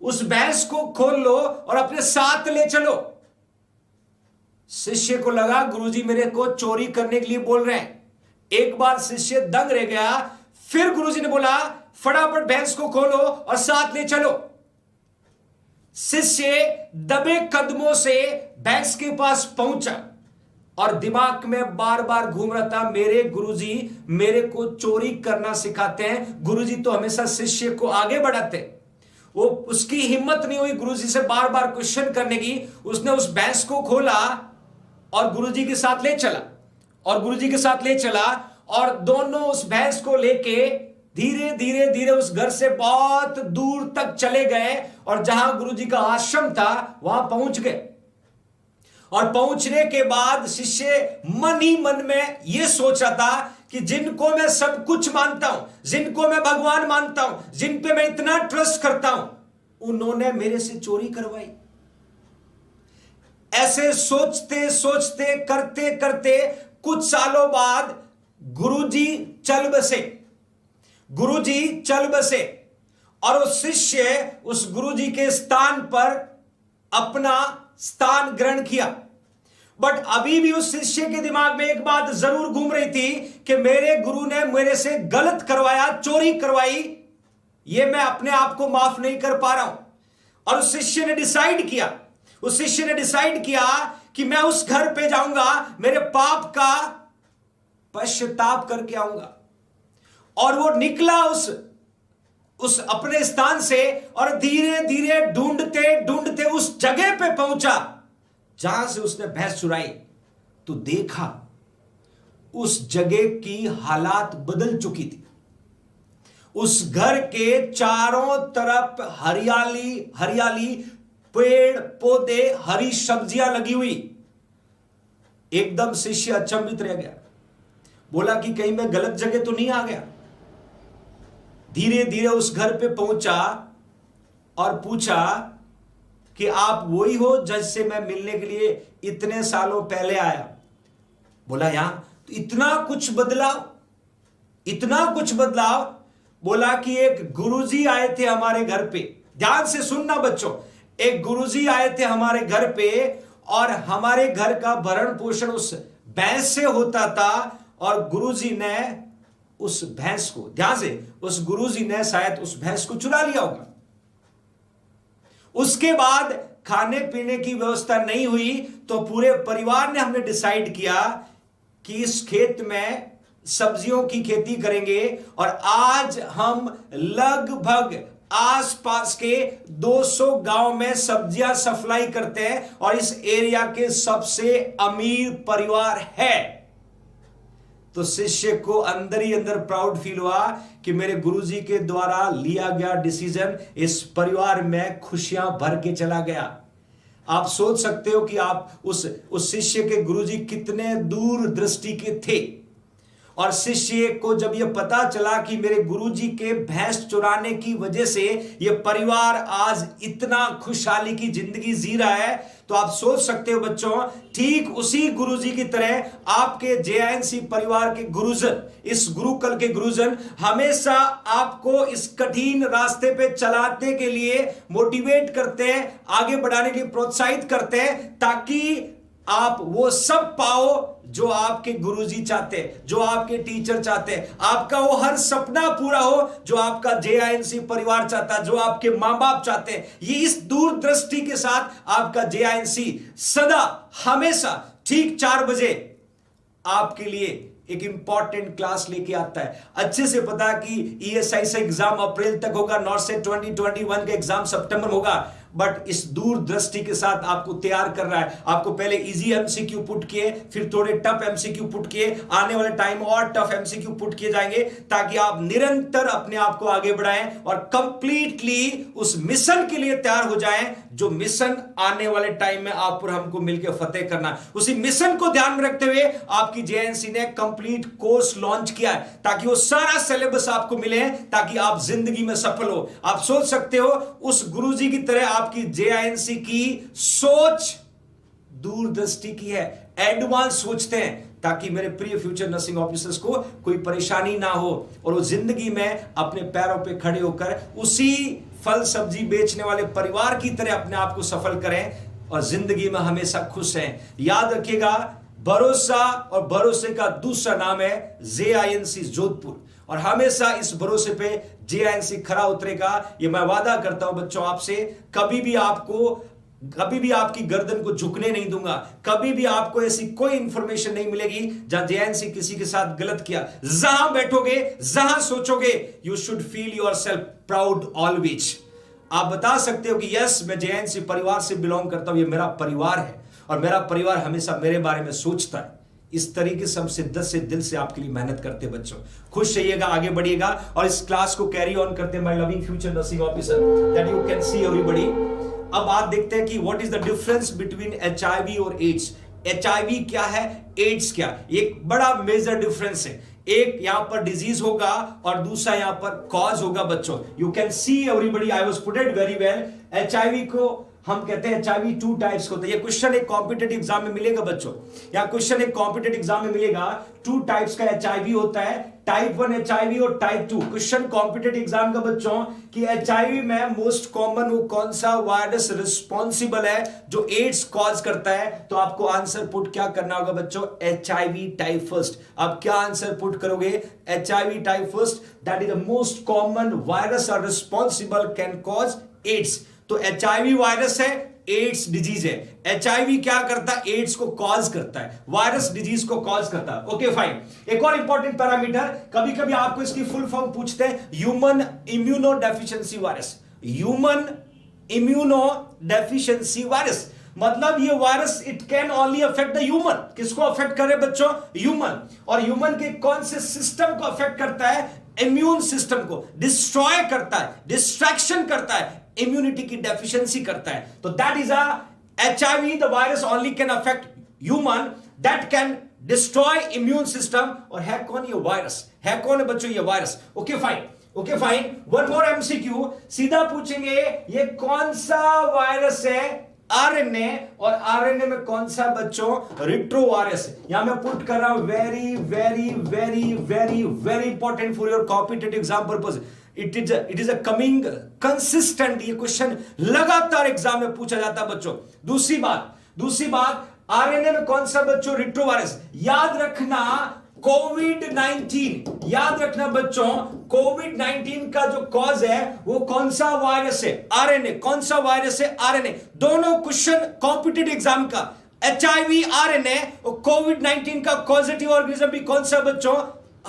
उस भैंस को खोल लो और अपने साथ ले चलो। शिष्य को लगा गुरुजी मेरे को चोरी करने के लिए बोल रहे हैं। एक बार शिष्य दंग रह गया। फिर गुरुजी ने बोला, फटाफट भैंस को खोलो और साथ ले चलो। शिष्य दबे कदमों से भैंस के पास पहुंचा और दिमाग में बार बार घूम रहा था, मेरे गुरुजी मेरे को चोरी करना सिखाते हैं। गुरुजी तो हमेशा शिष्य को आगे बढ़ाते। वो उसकी हिम्मत नहीं हुई गुरुजी से बार बार क्वेश्चन करने की। उसने उस भैंस को खोला और गुरुजी के साथ ले चला और दोनों उस भैंस को लेके धीरे उस घर से बहुत दूर तक चले गए और जहां गुरुजी का आश्रम था वहां पहुंच गए। और पहुंचने के बाद शिष्य मन ही मन में यह सोच रहा था कि जिनको मैं सब कुछ मानता हूं, जिनको मैं भगवान मानता हूं, जिन पे मैं इतना ट्रस्ट करता हूं, उन्होंने मेरे से चोरी करवाई। ऐसे सोचते करते कुछ सालों बाद गुरुजी चल बसे और उस शिष्य उस गुरुजी के स्थान पर अपना स्थान ग्रहण किया। बट अभी भी उस शिष्य के दिमाग में एक बात जरूर घूम रही थी कि मेरे गुरु ने मेरे से गलत करवाया, चोरी करवाई, ये मैं अपने आप को माफ नहीं कर पा रहा हूं। और उस शिष्य ने डिसाइड किया कि मैं उस घर पे जाऊंगा, मेरे पाप का पश्चाताप करके आऊंगा। और वो निकला उस अपने स्थान से और धीरे ढूंढते उस जगह पे पहुंचा जहां से उसने भैंस चुराई। तो देखा उस जगह की हालात बदल चुकी थी। उस घर के चारों तरफ हरियाली हरियाली, पेड़ पौधे, हरी सब्जियां लगी हुई। एकदम शिष्य अचंभित रह गया, बोला कि कहीं मैं गलत जगह तो नहीं आ गया। धीरे धीरे उस घर पे पहुंचा और पूछा कि आप वही हो जिससे मैं मिलने के लिए इतने सालों पहले आया? बोला यहां तो इतना कुछ बदलाव, इतना कुछ बदलाव। बोला कि एक गुरुजी आए थे हमारे घर पे। ध्यान से सुनना बच्चों, एक गुरुजी आए थे हमारे घर पे और हमारे घर का भरण पोषण उस भैंस से होता था। और गुरुजी ने उस भैंस को, ध्यान से, उस गुरुजी ने शायद उस भैंस को चुरा लिया होगा। उसके बाद खाने पीने की व्यवस्था नहीं हुई तो पूरे परिवार ने हमने डिसाइड किया कि इस खेत में सब्जियों की खेती करेंगे। और आज हम लगभग आसपास के 200 गांव में सब्जियां सप्लाई करते हैं और इस एरिया के सबसे अमीर परिवार है। तो शिष्य को अंदर ही अंदर प्राउड फील हुआ कि मेरे गुरुजी के द्वारा लिया गया डिसीजन इस परिवार में खुशियां भर के चला गया। आप सोच सकते हो कि आप उस शिष्य के गुरुजी कितने दूर दृष्टि के थे। और शिष्य को जब यह पता चला कि मेरे गुरुजी के भैंस चुराने की वजह से यह परिवार आज इतना खुशहाली की जिंदगी जी रहा है, तो आप सोच सकते हो बच्चों, ठीक उसी गुरुजी की तरह आपके जेआईएनसी परिवार के गुरुजन, इस गुरुकुल के गुरुजन हमेशा आपको इस कठिन रास्ते पे चलाने के लिए मोटिवेट करते हैं, आगे बढ़ाने के लिए प्रोत्साहित करते हैं, ताकि आप वो सब पाओ जो आपके गुरुजी चाहते हैं, जो आपके टीचर चाहते हैं। आपका वो हर सपना पूरा हो जो आपका जेआईएनसी परिवार चाहता है, जो आपके मां बाप चाहते हैं। ये इस दूरदृष्टि के साथ आपका जेआईएनसी सदा हमेशा ठीक 4 बजे आपके लिए एक इंपॉर्टेंट क्लास लेके आता है। अच्छे से पता कि ईएसआई से एग्जाम अप्रैल तक होगा, नॉर्थ से 2021 का एग्जाम सितंबर में होगा, बट इस दूरदृष्टि के साथ आपको तैयार कर रहा है। आपको पहले इजी एमसीक्यू पुट किए, फिर थोड़े टफ एमसीक्यू पुट किए, आने वाले टाइम और टफ एमसीक्यू पुट किए जाएंगे, ताकि आप निरंतर अपने आप को आगे बढ़ाएं और कंप्लीटली उस मिशन के लिए तैयार हो जाएं, जो मिशन आने वाले टाइम में आप और हमको मिलकर फतेह करना। उसी मिशन को ध्यान में रखते हुए आपकी जेएनसी ने कंप्लीट कोर्स लॉन्च किया है, ताकि वो सारा सिलेबस आपको मिले, ताकि आप जिंदगी में सफल हो। आप सोच सकते हो उस गुरुजी की तरह आपकी जेआईएनसी की सोच दूरदृष्टि की है, एडवांस सोचते हैं, ताकि मेरे प्रिय फ्यूचर नर्सिंग ऑफिसर्स को कोई परेशानी ना हो और वो जिंदगी में अपने पैरों पे खड़े होकर उसी फल सब्जी बेचने वाले परिवार की तरह अपने आप को सफल करें और जिंदगी में हमेशा खुश हैं। याद रखिएगा, भरोसा और भरोसे का दूसरा नाम है जेआईएनसी जोधपुर, और हमेशा इस भरोसे पे जेआईएनसी खरा उतरेगा। ये मैं वादा करता हूं बच्चों आपसे, कभी भी आपकी गर्दन को झुकने नहीं दूंगा। कभी भी आपको ऐसी कोई इंफॉर्मेशन नहीं मिलेगी जहां जेएनसी किसी के साथ गलत किया। जहां बैठोगे, जहां सोचोगे, you should feel yourself proud always. आप बता सकते हो कि यस, मैं जेएनसी परिवार से बिलोंग करता हूं, ये मेरा परिवार है और मेरा परिवार हमेशा मेरे बारे में सोचता है। इस तरीके से हम शिद्दत से, दिल से आपके लिए मेहनत करते हैं बच्चों। खुश रहिएगा, आगे बढ़िएगा और इस क्लास को कैरी ऑन करते हैं my loving future nursing officer, that you can C everybody. अब बात देखते हैं कि what is the difference between HIV और एड्स। एचआईवी क्या है, एड्स क्या, एक बड़ा मेजर डिफरेंस है। एक यहां पर डिजीज होगा और दूसरा यहां पर कॉज होगा बच्चों। You can C everybody, I was put it very well. HIV को हम कहते हैं एचआईवी 2 टाइप्स होते हैं। ये क्वेश्चन एक कॉम्पिटिटिव एग्जाम में मिलेगा बच्चों, या क्वेश्चन एक कॉम्पिटिटिव एग्जाम में मिलेगा। 2 टाइप्स का एचआईवी होता है, टाइप 1 एचआईवी और टाइप 2। क्वेश्चन कॉम्पिटिटिव एग्जाम का बच्चों कि एचआईवी में मोस्ट कॉमन वो कौन सा वायरस रिस्पॉन्सिबल है जो एड्स कॉज करता है, तो आपको आंसर पुट क्या करना होगा बच्चों, एचआईवी टाइप फर्स्ट। आप क्या आंसर पुट करोगे, HIV type first, that is the most common virus are responsible can cause AIDS. तो एचआईवी वायरस है, एड्स डिजीज है। एचआईवी क्या करता है, एड्स को कॉज करता है, वायरस डिजीज को कॉज करता है। Okay fine. एक और इंपॉर्टेंट पैरामीटर, कभी कभी आपको इसकी फुल फॉर्म पूछते हैं, human immuno deficiency virus. Human immuno deficiency virus, मतलब ये virus it can only affect the human. किसको अफेक्ट करे बच्चों? ह्यूमन। और ह्यूमन के कौन से सिस्टम को अफेक्ट करता है? इम्यून सिस्टम को डिस्ट्रॉय करता है, डिस्ट्रैक्शन करता है, इम्यूनिटी की डेफिशिएंसी करता है। तो that is a HIV, the virus only can affect human, that can destroy immune system। और है कौन ये वायरस? है कौन है बच्चों ये virus? Okay fine, okay fine. One more MCQ सीधा पूछेंगे, ये कौन सा वायरस है? RNA। और RNA में कौन सा बच्चों? रिट्रोवायरस। यहां मैं पुट कर रहा हूं very very very very very important for your competitive exam purpose. It is a coming consistent, ये क्वेश्चन लगातार एग्जाम में पूछा जाता है बच्चों। दूसरी बात आरएनए में कौन सा बच्चों? रिट्रोवायरस। याद रखना कोविड-19, याद रखना बच्चों कोविड-19 का जो कॉज है वो कौन सा वायरस है? आरएनए। कौन सा वायरस है? आरएनए। दोनों क्वेश्चन कॉम्पिटिटिव एग्जाम का, HIV आरएनए और कोविड-19 का कॉजेटिव ऑर्गेनिज्म भी कौन सा बच्चों?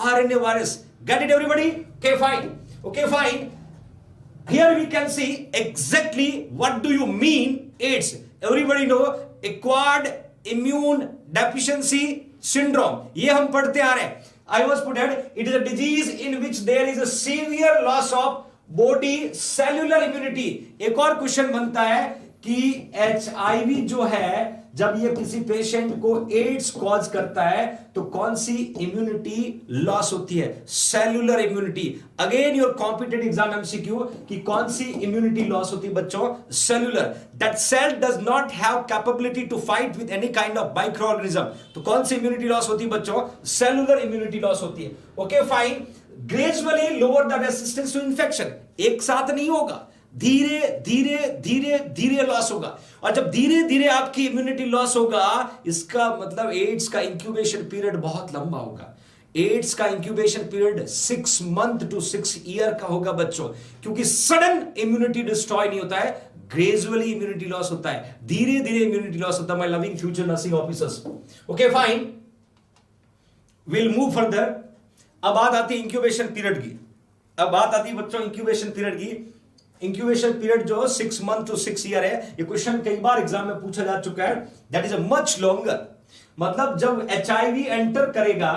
RNA virus. Gate it everybody? Okay fine, okay fine। Here we can see exactly what do you mean AIDS। Everybody know acquired immune deficiency syndrome, ये हम पढ़ते आ रहे हैं। I was put at it is a disease in which there is a severe loss of body cellular immunity। एक और क्वेश्चन बनता है कि HIV जो है जब ये किसी पेशेंट को एड्स कॉज करता है तो कौन सी इम्यूनिटी लॉस होती है? Cellular immunity. Again your competitive exam MCQ कि कौन सी इम्यूनिटी लॉस होती है बच्चों? Cellular. That cell does not have capability to fight with any kind of micro organism. तो कौन सी इम्यूनिटी लॉस होती है बच्चों? सेल्यूलर इम्यूनिटी लॉस होती है। Okay fine. Gradually lower the resistance to infection. एक साथ नहीं होगा, धीरे धीरे धीरे धीरे लॉस होगा। और जब धीरे धीरे आपकी इम्यूनिटी लॉस होगा, इसका मतलब एड्स का इंक्यूबेशन पीरियड बहुत लंबा होगा। एड्स का incubation period 6 month to 6 year का होगा बच्चों, क्योंकि सडन इम्यूनिटी डिस्ट्रॉय नहीं होता है, ग्रेजुअली इम्यूनिटी लॉस होता है, धीरे धीरे इम्यूनिटी लॉस होता है। My loving future nursing officers, okay fine, will move further. अब बात आती है इंक्यूबेशन पीरियड की। अब बात आती है बच्चों इंक्यूबेशन पीरियड की। इंक्यूबेशन पीरियड जो 6 मंथ टू 6 ईयर है, ये क्वेश्चन कई बार एग्जाम में पूछा जा चुका है। That is a much longer. मतलब जब HIV एंटर करेगा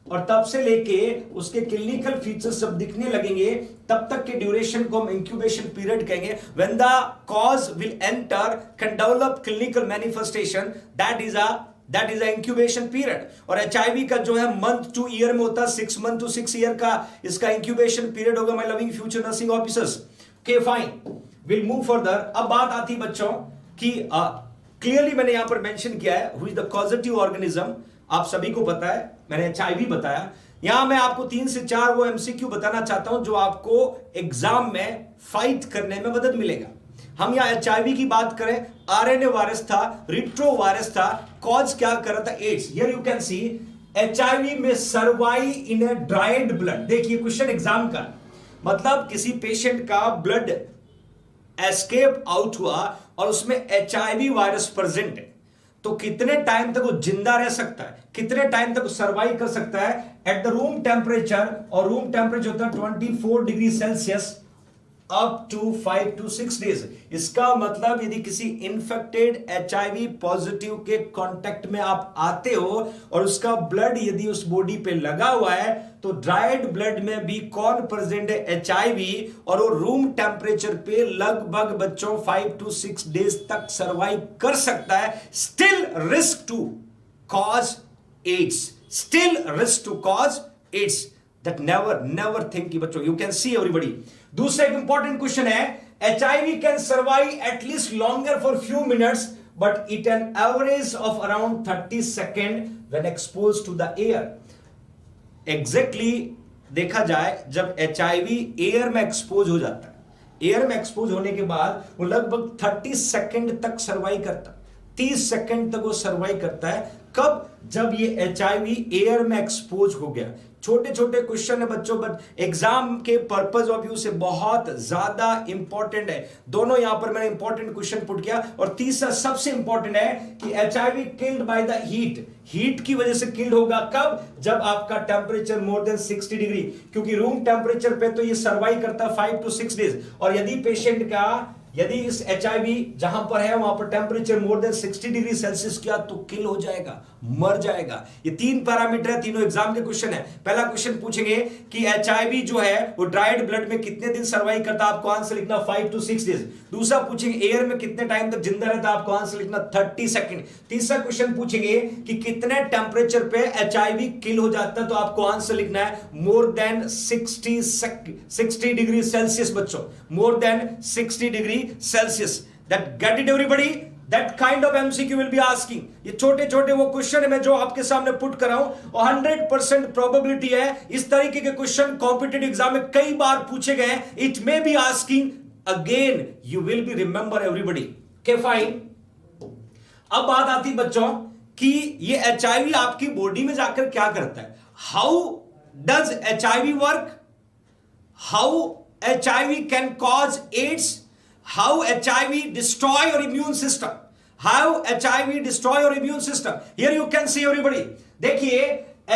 और तब से लेके उसके क्लिनिकल फीचर्स जब दिखने लगेंगे तब तक के ड्यूरेशन को हम इंक्यूबेशन पीरियड कहेंगे। When the cause will enter can develop clinical manifestation, that is a incubation period. और HIV का जो है मंथ टू ईयर में होता है, 6 मंथ टू 6 ईयर का इसका इंक्यूबेशन पीरियड होगा। My loving future nursing officers, okay fine, will move further. अब बात आती बच्चों कि क्लियरली मैंने यहां पर मेंशन किया है who is the causative organism. आप सभी को पता है, मैंने HIV बताया। यहां मैं आपको 3 से 4 वो MCQ बताना चाहता हूं जो आपको एग्जाम में फाइट करने में मदद मिलेगा। हम यहां HIV की बात करें, RNA वायरस था, रिट्रो वायरस था, कॉज क्या कर रहा था? AIDS. Here you can see HIV में survive in a dried blood. देखिए क्वेश्चन एग्जाम का, मतलब किसी पेशेंट का ब्लड एस्केप आउट हुआ और उसमें HIV वायरस प्रेजेंट है, तो कितने टाइम तक वो जिंदा रह सकता है, कितने टाइम तक वो सर्वाइव कर सकता है एट द रूम टेम्परेचर। और रूम टेम्परेचर होता है 24 degree Celsius up to 5 to 6 days. इसका मतलब यदि किसी इन्फेक्टेड HIV पॉजिटिव के कांटेक्ट में आप आते हो और उसका ब्लड यदि उस बॉडी पे लगा हुआ है तो ड्राइड ब्लड में भी कौन प्रेजेंट है? HIV। और वो रूम टेम्परेचर पे लगभग बच्चों 5 to 6 डेज तक सर्वाइव कर सकता है। Still risk to cause AIDS, still risk to cause AIDS. That never think कि बच्चों, you can see everybody। दूसरा एक इंपॉर्टेंट क्वेश्चन है, HIV can survive at least longer for few minutes but it an average of around 30 seconds when exposed to the air। Exactly देखा जाए जब HIV एयर में एक्सपोज हो जाता है, एयर में एक्सपोज होने के बाद वो लगभग 30 सेकंड तक सर्वाइव करता है, 30 सेकंड तक वो सर्वाइव करता है। कब? जब ये HIV एयर में एक्सपोज हो गया। छोटे छोटे क्वेश्चन है बच्चों, बट एग्जाम के पर्पज ऑफ व्यू से बहुत ज्यादा इंपॉर्टेंट है। दोनों यहां पर मैंने इंपॉर्टेंट क्वेश्चन पुट किया। और तीसरा सबसे इंपॉर्टेंट है कि HIV killed by the heat, heat की वजह से किल्ड होगा। कब? जब आपका टेम्परेचर मोर देन 60 डिग्री, क्योंकि रूम टेम्परेचर पे तो ये सर्वाइव करता है 5 to 6 डेज। और यदि पेशेंट का यदि इस HIV जहां पर है वहां पर temperature more than 60 degree Celsius किया तो किल हो जाएगा, मर जाएगा। ये 3 पैरामीटर है, तीनों एग्जाम के क्वेश्चन है। पहला क्वेश्चन पूछेंगे कि HIV जो है वो ड्राइड ब्लड में कितने दिन सर्वाइव करता है, आपको आंसर लिखना 5 to 6 डेज। दूसरा पूछेंगे एयर में कितने टाइम तक जिंदा रहता है, आपको आंसर लिखना 30 सेकंड। तीसरा क्वेश्चन पूछेंगे कि कितने टेम्परेचर पे HIV किल हो जाता है, तो आपको आंसर लिखना है मोर देन 60 डिग्री सेल्सियस बच्चों, more than 60 degree Celsius. That get it everybody, that kind of MCQ will be asking. ये छोटे छोटे वो क्वेश्चन है मैं जो आपके सामने पुट कर रहा हूं, और 100% प्रोबेबिलिटी है इस तरीके के क्वेश्चन कॉम्पिटिटिव एग्जाम में कई बार पूछे गए। It may be asking again, you will be remember everybody. Okay fine. अब बात आती बच्चों कि ये HIV आपकी बॉडी में जाकर क्या करता है। How does HIV work, how HIV can cause AIDS, how HIV destroy your immune system, how HIV destroy your immune system. Here you can see everybody. देखिए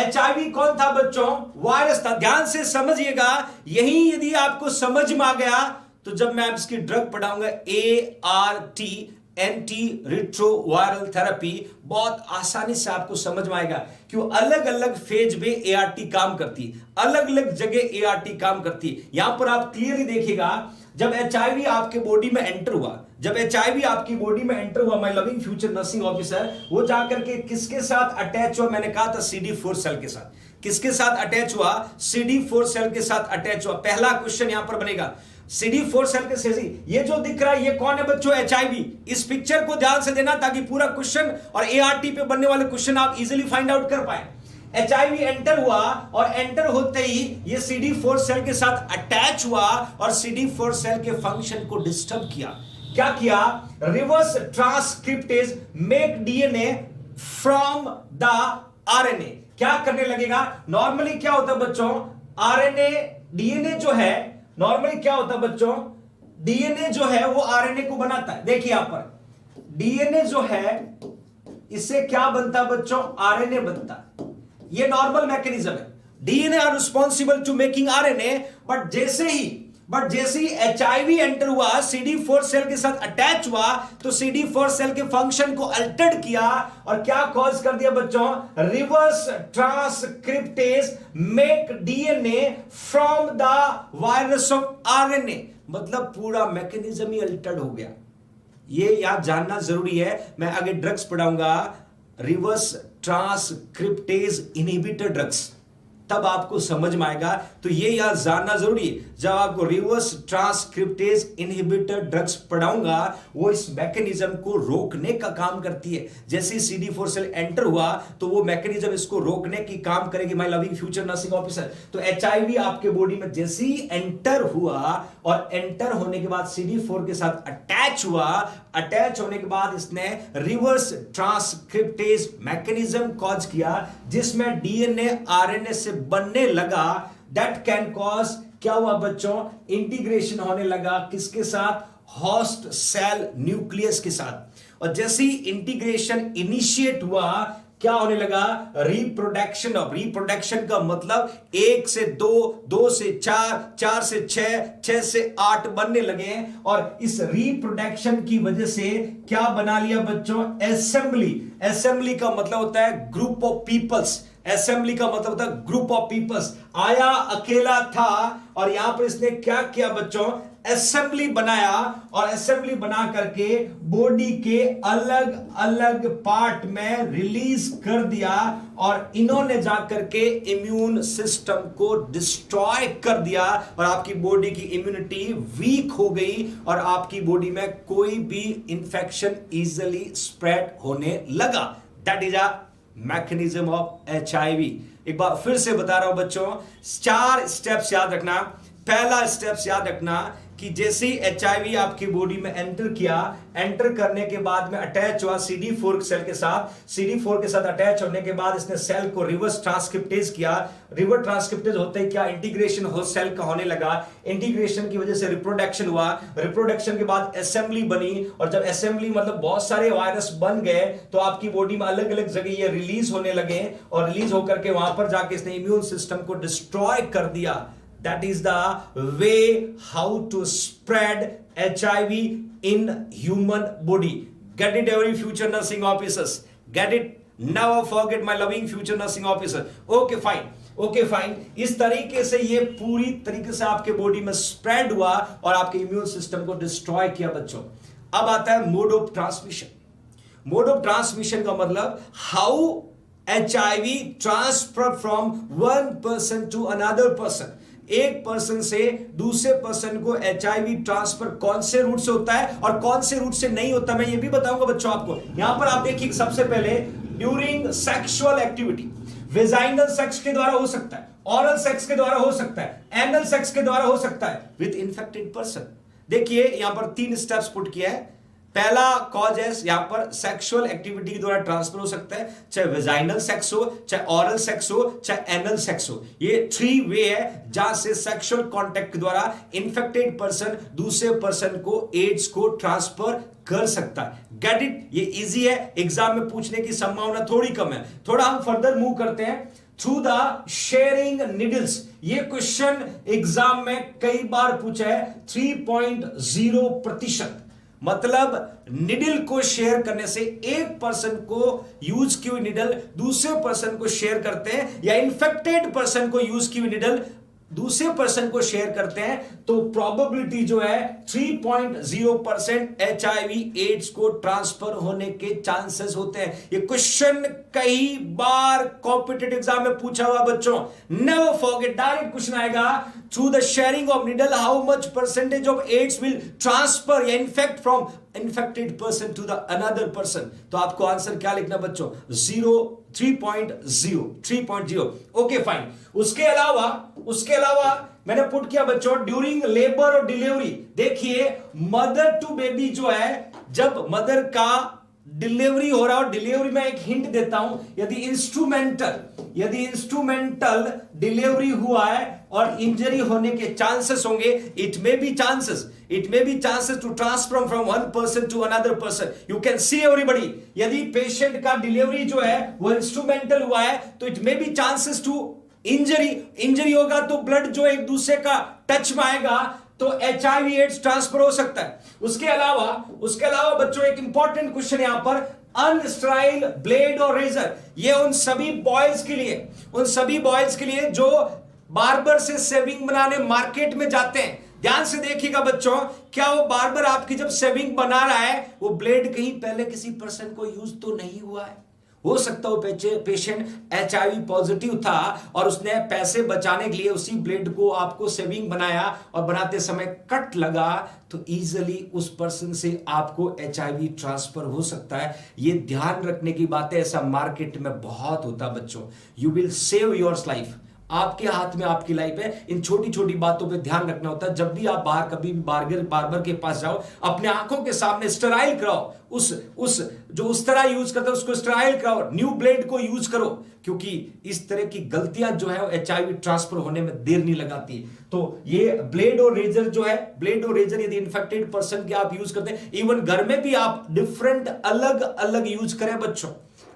HIV कौन था बच्चों, वायरस था। ध्यान से समझिएगा, यही यदि आपको समझ में आ गया तो जब मैं इसकी ड्रग पढ़ाऊंगा ART, एंटी रिट्रोवायरल थेरेपी, बहुत आसानी से आपको समझ में आएगा कि अलग अलग फेज में ART काम करती है, अलग अलग जगह ART काम करती है। यहां पर आप क्लियरली देखिएगा, जब HIV आपके बॉडी में एंटर हुआ, जब HIV आपकी बॉडी में एंटर हुआ, my loving future nursing officer, वो जाकर के किसके साथ अटैच हुआ, मैंने कहा था CD4 सेल के साथ। किसके साथ अटैच हुआ, CD4 सेल के साथ अटैच हुआ। पहला क्वेश्चन यहां पर बनेगा, CD4 सेल के सेजी, ये जो दिख रहा है ये कौन है बच्चों, HIV। इस पिक्चर को ध्यान से देना ताकि पूरा क्वेश्चन और ART पे बनने वाले क्वेश्चन आप इजीली फाइंड आउट कर पाए। HIV एंटर हुआ और एंटर होते ही ये CD4 सेल के साथ अटैच हुआ और CD4 सेल के फंक्शन को डिस्टर्ब किया। क्या किया, reverse transcriptase make DNA from the RNA। क्या करने लगेगा, नॉर्मली क्या होता है बच्चों, RNA DNA जो है, नॉर्मली क्या होता है बच्चों, DNA जो है वो RNA को बनाता है। देखिए यहां पर DNA जो है इससे क्या बनता है बच्चों, RNA बनता है। ये नॉर्मल मैकेनिज्म है। DNA are responsible to making RNA, but जैसे ही HIV एंटर हुआ, CD4 सेल के साथ अटैच हुआ, तो CD4 सेल के फंक्शन को अल्टर्ड किया और क्या कॉज कर दिया बच्चों, reverse transcriptase make DNA from the virus of RNA। मतलब पूरा मैकेनिज्म ही अल्टर्ड हो गया। ये याद जानना जरूरी है। मैं आगे ड्रग्स पढ़ाऊंगा, रिवर्स ट्रांसक्रिप्टेज इनहिबिटर ड्रग्स, तब आपको समझ में आएगा। तो ये याद जानना जरूरी है, जब आपको रिवर्स ट्रांसक्रिप्टेज इनहिबिटर ड्रग्स पढ़ाऊंगा, वो इस मैकेनिज्म को रोकने का काम करती है। जैसे ही CD4 सेल एंटर हुआ तो वो मैकेनिज्म इसको रोकने की काम करेगी, my loving future nursing officer. तो HIV आपके बॉडी में जैसे ही एंटर हुआ और एंटर होने के बाद CD4 के साथ अटैच हुआ, अटैच होने के बाद इसने रिवर्स ट्रांसक्रिप्टेज मैकेनिज्म कॉज किया, जिसमें DNA RNA से बनने लगा। दैट कैन कॉज, क्या हुआ बच्चों, इंटीग्रेशन होने लगा किसके साथ, होस्ट सेल न्यूक्लियस के साथ। और जैसे ही इंटीग्रेशन इनिशिएट हुआ, क्या होने लगा, रिप्रोडक्शन। ऑफ रिप्रोडक्शन का मतलब 1 से 2, 2 से 4, 4 से 6, 6 से 8 बनने लगे। और इस रिप्रोडक्शन की वजह से क्या बना लिया बच्चों, असेंबली। असेंबली का मतलब होता है ग्रुप ऑफ पीपल्स। असेंबली का मतलब होता है ग्रुप ऑफ पीपल्स। आया अकेला था और यहां पर इसने क्या किया बच्चों, असेंबली बनाया, और असेंबली बना करके बॉडी के अलग अलग पार्ट में रिलीज कर दिया, और इन्होंने जाकर के इम्यून सिस्टम को डिस्ट्रॉय कर दिया, और आपकी बॉडी की इम्यूनिटी वीक हो गई, और आपकी बॉडी में कोई भी इंफेक्शन इजीली स्प्रेड होने लगा। That is a mechanism of HIV। एक बार फिर से बता रहा हूं बच्चों, 4 स्टेप्स याद रखना। पहला स्टेप्स याद रखना कि जैसे ही HIV आपकी बॉडी में एंटर किया, एंटर करने के बाद में अटैच हुआ CD4 सेल के साथ। CD4 के साथ अटैच होने के बाद इसने सेल को रिवर्स ट्रांसक्रिप्टेज किया। रिवर्स ट्रांसक्रिप्टेज होते ही क्या, इंटीग्रेशन हो सेल का होने लगा। इंटीग्रेशन की वजह से रिप्रोडक्शन हुआ। रिप्रोडक्शन के बाद असेंबली बनी, और जब असेंबली मतलब बहुत सारे वायरस बन गए, तो आपकी बॉडी में अलग अलग जगह ये रिलीज होने लगे, और रिलीज होकर के वहां पर जाके इसने इम्यून सिस्टम को डिस्ट्रॉय कर दिया। That is the way how to spread HIV in human body. Get it, every future nursing officers. Get it. Never forget my loving future nursing officer. Okay, fine. Okay fine. इस तरीके से ये पूरी तरीके से आपके बॉडी में स्प्रेड हुआ और आपके इम्यून सिस्टम को डिस्ट्रॉय किया बच्चों। अब आता है mode of transmission. Mode of transmission का मतलब how HIV transfer from one person to another person. एक पर्सन से दूसरे पर्सन को HIV ट्रांसफर कौन से रूट से होता है और कौन से रूट से नहीं होता, मैं ये भी बताऊंगा बच्चों आपको। यहां पर आप देखिए सबसे पहले during sexual activity, vaginal sex के द्वारा हो सकता है, ऑरल सेक्स के द्वारा हो सकता है, एनल सेक्स के द्वारा हो सकता है विद इन्फेक्टेड पर्सन। देखिए यहां पर 3 स्टेप्स पुट किया है। पहला कॉज है यहां पर सेक्सुअल एक्टिविटी के द्वारा ट्रांसफर हो सकता है, चाहे वेजाइनल सेक्स हो, चाहे ऑरल सेक्स हो, चाहे एनल सेक्स हो। ये 3 वे है जहां से सेक्सुअल कांटेक्ट के द्वारा इन्फेक्टेड पर्सन दूसरे पर्सन को एड्स को ट्रांसफर कर सकता है। Get it? ये इजी है, एग्जाम में पूछने की संभावना थोड़ी कम है। थोड़ा हम फर्दर मूव करते हैं। थ्रू द शेयरिंग निडल्स, ये क्वेश्चन एग्जाम में कई बार पूछा है। 3.0%, मतलब निडल को शेयर करने से एक पर्सन को यूज की हुई निडल दूसरे पर्सन को शेयर करते हैं, या इन्फेक्टेड पर्सन को यूज की हुई निडल दूसरे पर्सन को शेयर करते हैं, तो प्रोबेबिलिटी जो है 3.0% HIV एड्स को ट्रांसफर होने के चांसेस होते हैं। ये क्वेश्चन कई बार कॉम्पिटिटिव एग्जाम में पूछा हुआ बच्चों। नेवर फॉरगेट, डायरेक्ट क्वेश्चन आएगा through the sharing of needle how much percentage of AIDS will transfer या infect from infected person to the another person. तो आपको आंसर क्या लिखना बच्चों? 3.0। Okay fine. उसके अलावा मैंने पुट किया बच्चों ड्यूरिंग लेबर और डिलीवरी। देखिए मदर टू बेबी जो है, जब मदर का डिलीवरी हो रहा है, और डिलीवरी में एक हिंट देता हूं, यदि इंस्ट्रूमेंटल डिलीवरी हुआ है और इंजरी होने के चांसेस होंगे, it may be chances to transfer from one person to another person. You can see everybody, यदि पेशेंट का डिलीवरी जो है वो इंस्ट्रूमेंटल हुआ है तो it may be chances to injury होगा, तो ब्लड जो एक दूसरे का टच में आएगा तो HIV एड्स ट्रांसफर हो सकता है। उसके अलावा बच्चों एक इंपॉर्टेंट क्वेश्चन यहां पर, अनस्टराइल ब्लेड और रेजर। ये उन सभी बॉयज के लिए जो बार्बर से शेविंग बनाने मार्केट में जाते हैं। ध्यान से देखिएगा बच्चों, क्या वो बार्बर आपकी जब शेविंग बना रहा है वो ब्लेड कहीं पहले किसी पर्सन को यूज तो नहीं हुआ है? हो सकता है पेशेंट HIV पॉजिटिव था और उसने पैसे बचाने के लिए उसी ब्लेड को आपको शेविंग बनाया और बनाते समय कट लगा, तो इजीली उस पर्सन से आपको HIV ट्रांसफर हो सकता है। ये ध्यान रखने की बात है, ऐसा मार्केट में बहुत होता बच्चों। You will save your life, आपके हाथ में आपकी लाइफ है। इन छोटी छोटी बातों पे ध्यान रखना होता है। जब भी आप बाहर कभी भी बार्बर के पास जाओ, अपने आंखों के सामने स्टेराइल कराओ, उस तरह यूज करते हैं उसको स्टेराइल कराओ, न्यू ब्लेड को यूज करो, क्योंकि इस तरह की गलतियां जो है HIV ट्रांसफर होने में देर नहीं लगाती। तो ये ब्लेड और रेजर यदि इन्फेक्टेड पर्सन के आप यूज करते हैं, इवन घर में भी आप डिफरेंट अलग अलग यूज करें बच्चों,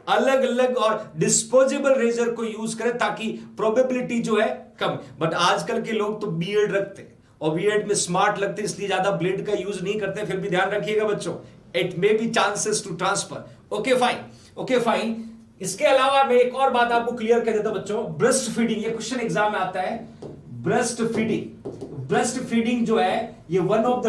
अलग अलग और डिस्पोजेबल रेजर को यूज करें ताकि प्रोबेबिलिटी जो है कम। बट आजकल के लोग तो बियर्ड रखते हैं और बियर्ड में स्मार्ट लगते हैं, इसलिए ज्यादा ब्लेड का यूज नहीं करते। फिर भी ध्यान रखिएगा बच्चों, it may be chances to transfer. Okay fine. इसके अलावा मैं एक और बात आपको क्लियर कर देता हूं बच्चों, ब्रेस्ट फीडिंग। ये क्वेश्चन एग्जाम में आता है। ब्रेस्ट फीडिंग जो है ये one of the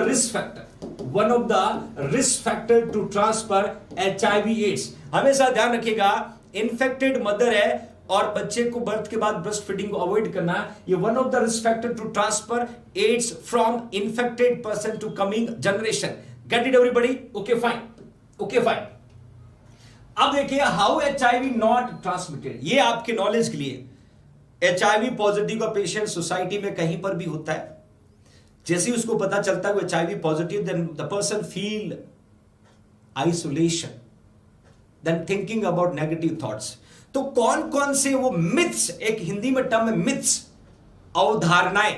risk factor to transfer HIV AIDS. हमेशा ध्यान रखिएगा, इन्फेक्टेड मदर है और बच्चे को बर्थ के बाद ब्रेस्ट फीडिंग को अवॉइड करना, ये one of the risk factor to transfer AIDS from infected person to coming generation. Get it everybody? Okay fine. अब देखिए हाउ HIV नॉट ट्रांसमिटेड। ये आपके नॉलेज के लिए, HIV पॉजिटिव का पेशेंट सोसाइटी में कहीं पर भी होता है, जैसे ही उसको पता चलता है वो HIV positive, then the person feel isolation, then thinking about negative thoughts. तो कौन कौन से वो मिथ्स, एक हिंदी में टर्म है मिथ्स, अवधारणाएं,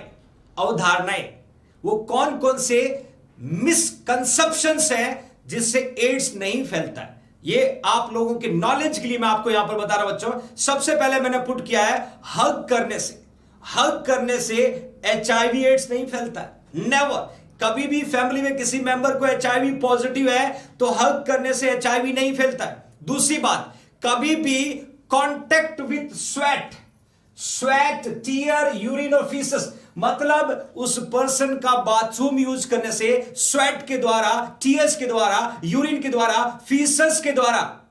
वो कौन कौन से मिसकंसेप्शंस हैं जिससे एड्स नहीं फैलता है, ये आप लोगों के नॉलेज के लिए मैं आपको यहां पर बता रहा हूं बच्चों। सबसे पहले मैंने पुट किया है हग करने से हग करने से HIV एड्स नहीं फैलता है, नेवर। कभी भी फैमिली में किसी मेंबर को HIV पॉजिटिव है तो हग करने से HIV नहीं फैलता है। दूसरी बात, कभी भी contact with sweat, tear, urine और फीसस, मतलब उस पर्सन का बाथरूम यूज करने से स्वेट के द्वारा, टीयर्स के द्वारा, यूरिन के द्वारा, फीसस के द्वारा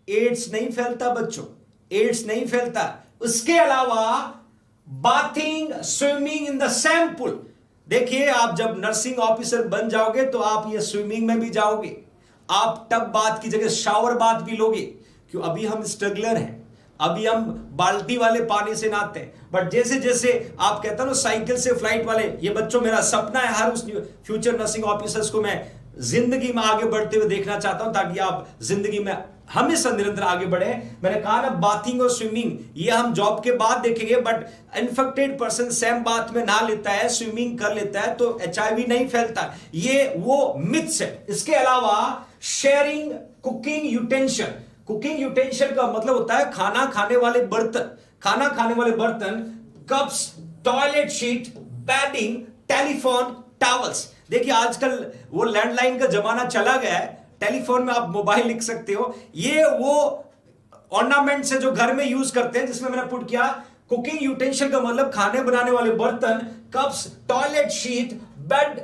एड्स नहीं फैलता बच्चों, एड्स नहीं फैलता। उसके अलावा bathing, swimming in the same pool. देखिए, आप जब नर्सिंग ऑफिसर बन जाओगे तो आप ये स्विमिंग में भी जाओगे, आप टब बाथ की जगह शावर बाथ भी लोगे। क्यों? अभी हम स्ट्रगलर हैं, अभी हम बाल्टी वाले पानी से नहाते हैं, बट जैसे जैसे आप कहते हो ना साइकिल से फ्लाइट वाले, ये बच्चों मेरा सपना है, हर उस फ्यूचर नर्सिंग ऑफिसर्स को मैं जिंदगी में आगे बढ़ते हुए देखना चाहता हूं, ताकि आप जिंदगी में हमेशा निरंतर आगे बढ़े। मैंने कहा ना, बाथिंग और स्विमिंग ये हम जॉब के बाद देखेंगे, but infected person same bath में नहा लेता है, स्विमिंग कर लेता है तो HIV नहीं फैलता। ये वो मिथ्स है। इसके अलावा शेयरिंग कुकिंग यूटेंशियल, कुकिंग यूटेंशियल का मतलब होता है खाना खाने वाले बर्तन, खाना खाने वाले बर्तन, cups, toilet sheet, bedding, telephone, towels. देखिए, आजकल वो लैंडलाइन का जमाना चला गया है, टेलीफोन में आप मोबाइल लिख सकते हो। ये वो ऑर्नामेंट्स है जो घर में यूज करते हैं, जिसमें मैंने पुट किया कुकिंग यूटेंशियल का मतलब खाने बनाने वाले बर्तन, cups, toilet sheet, bed,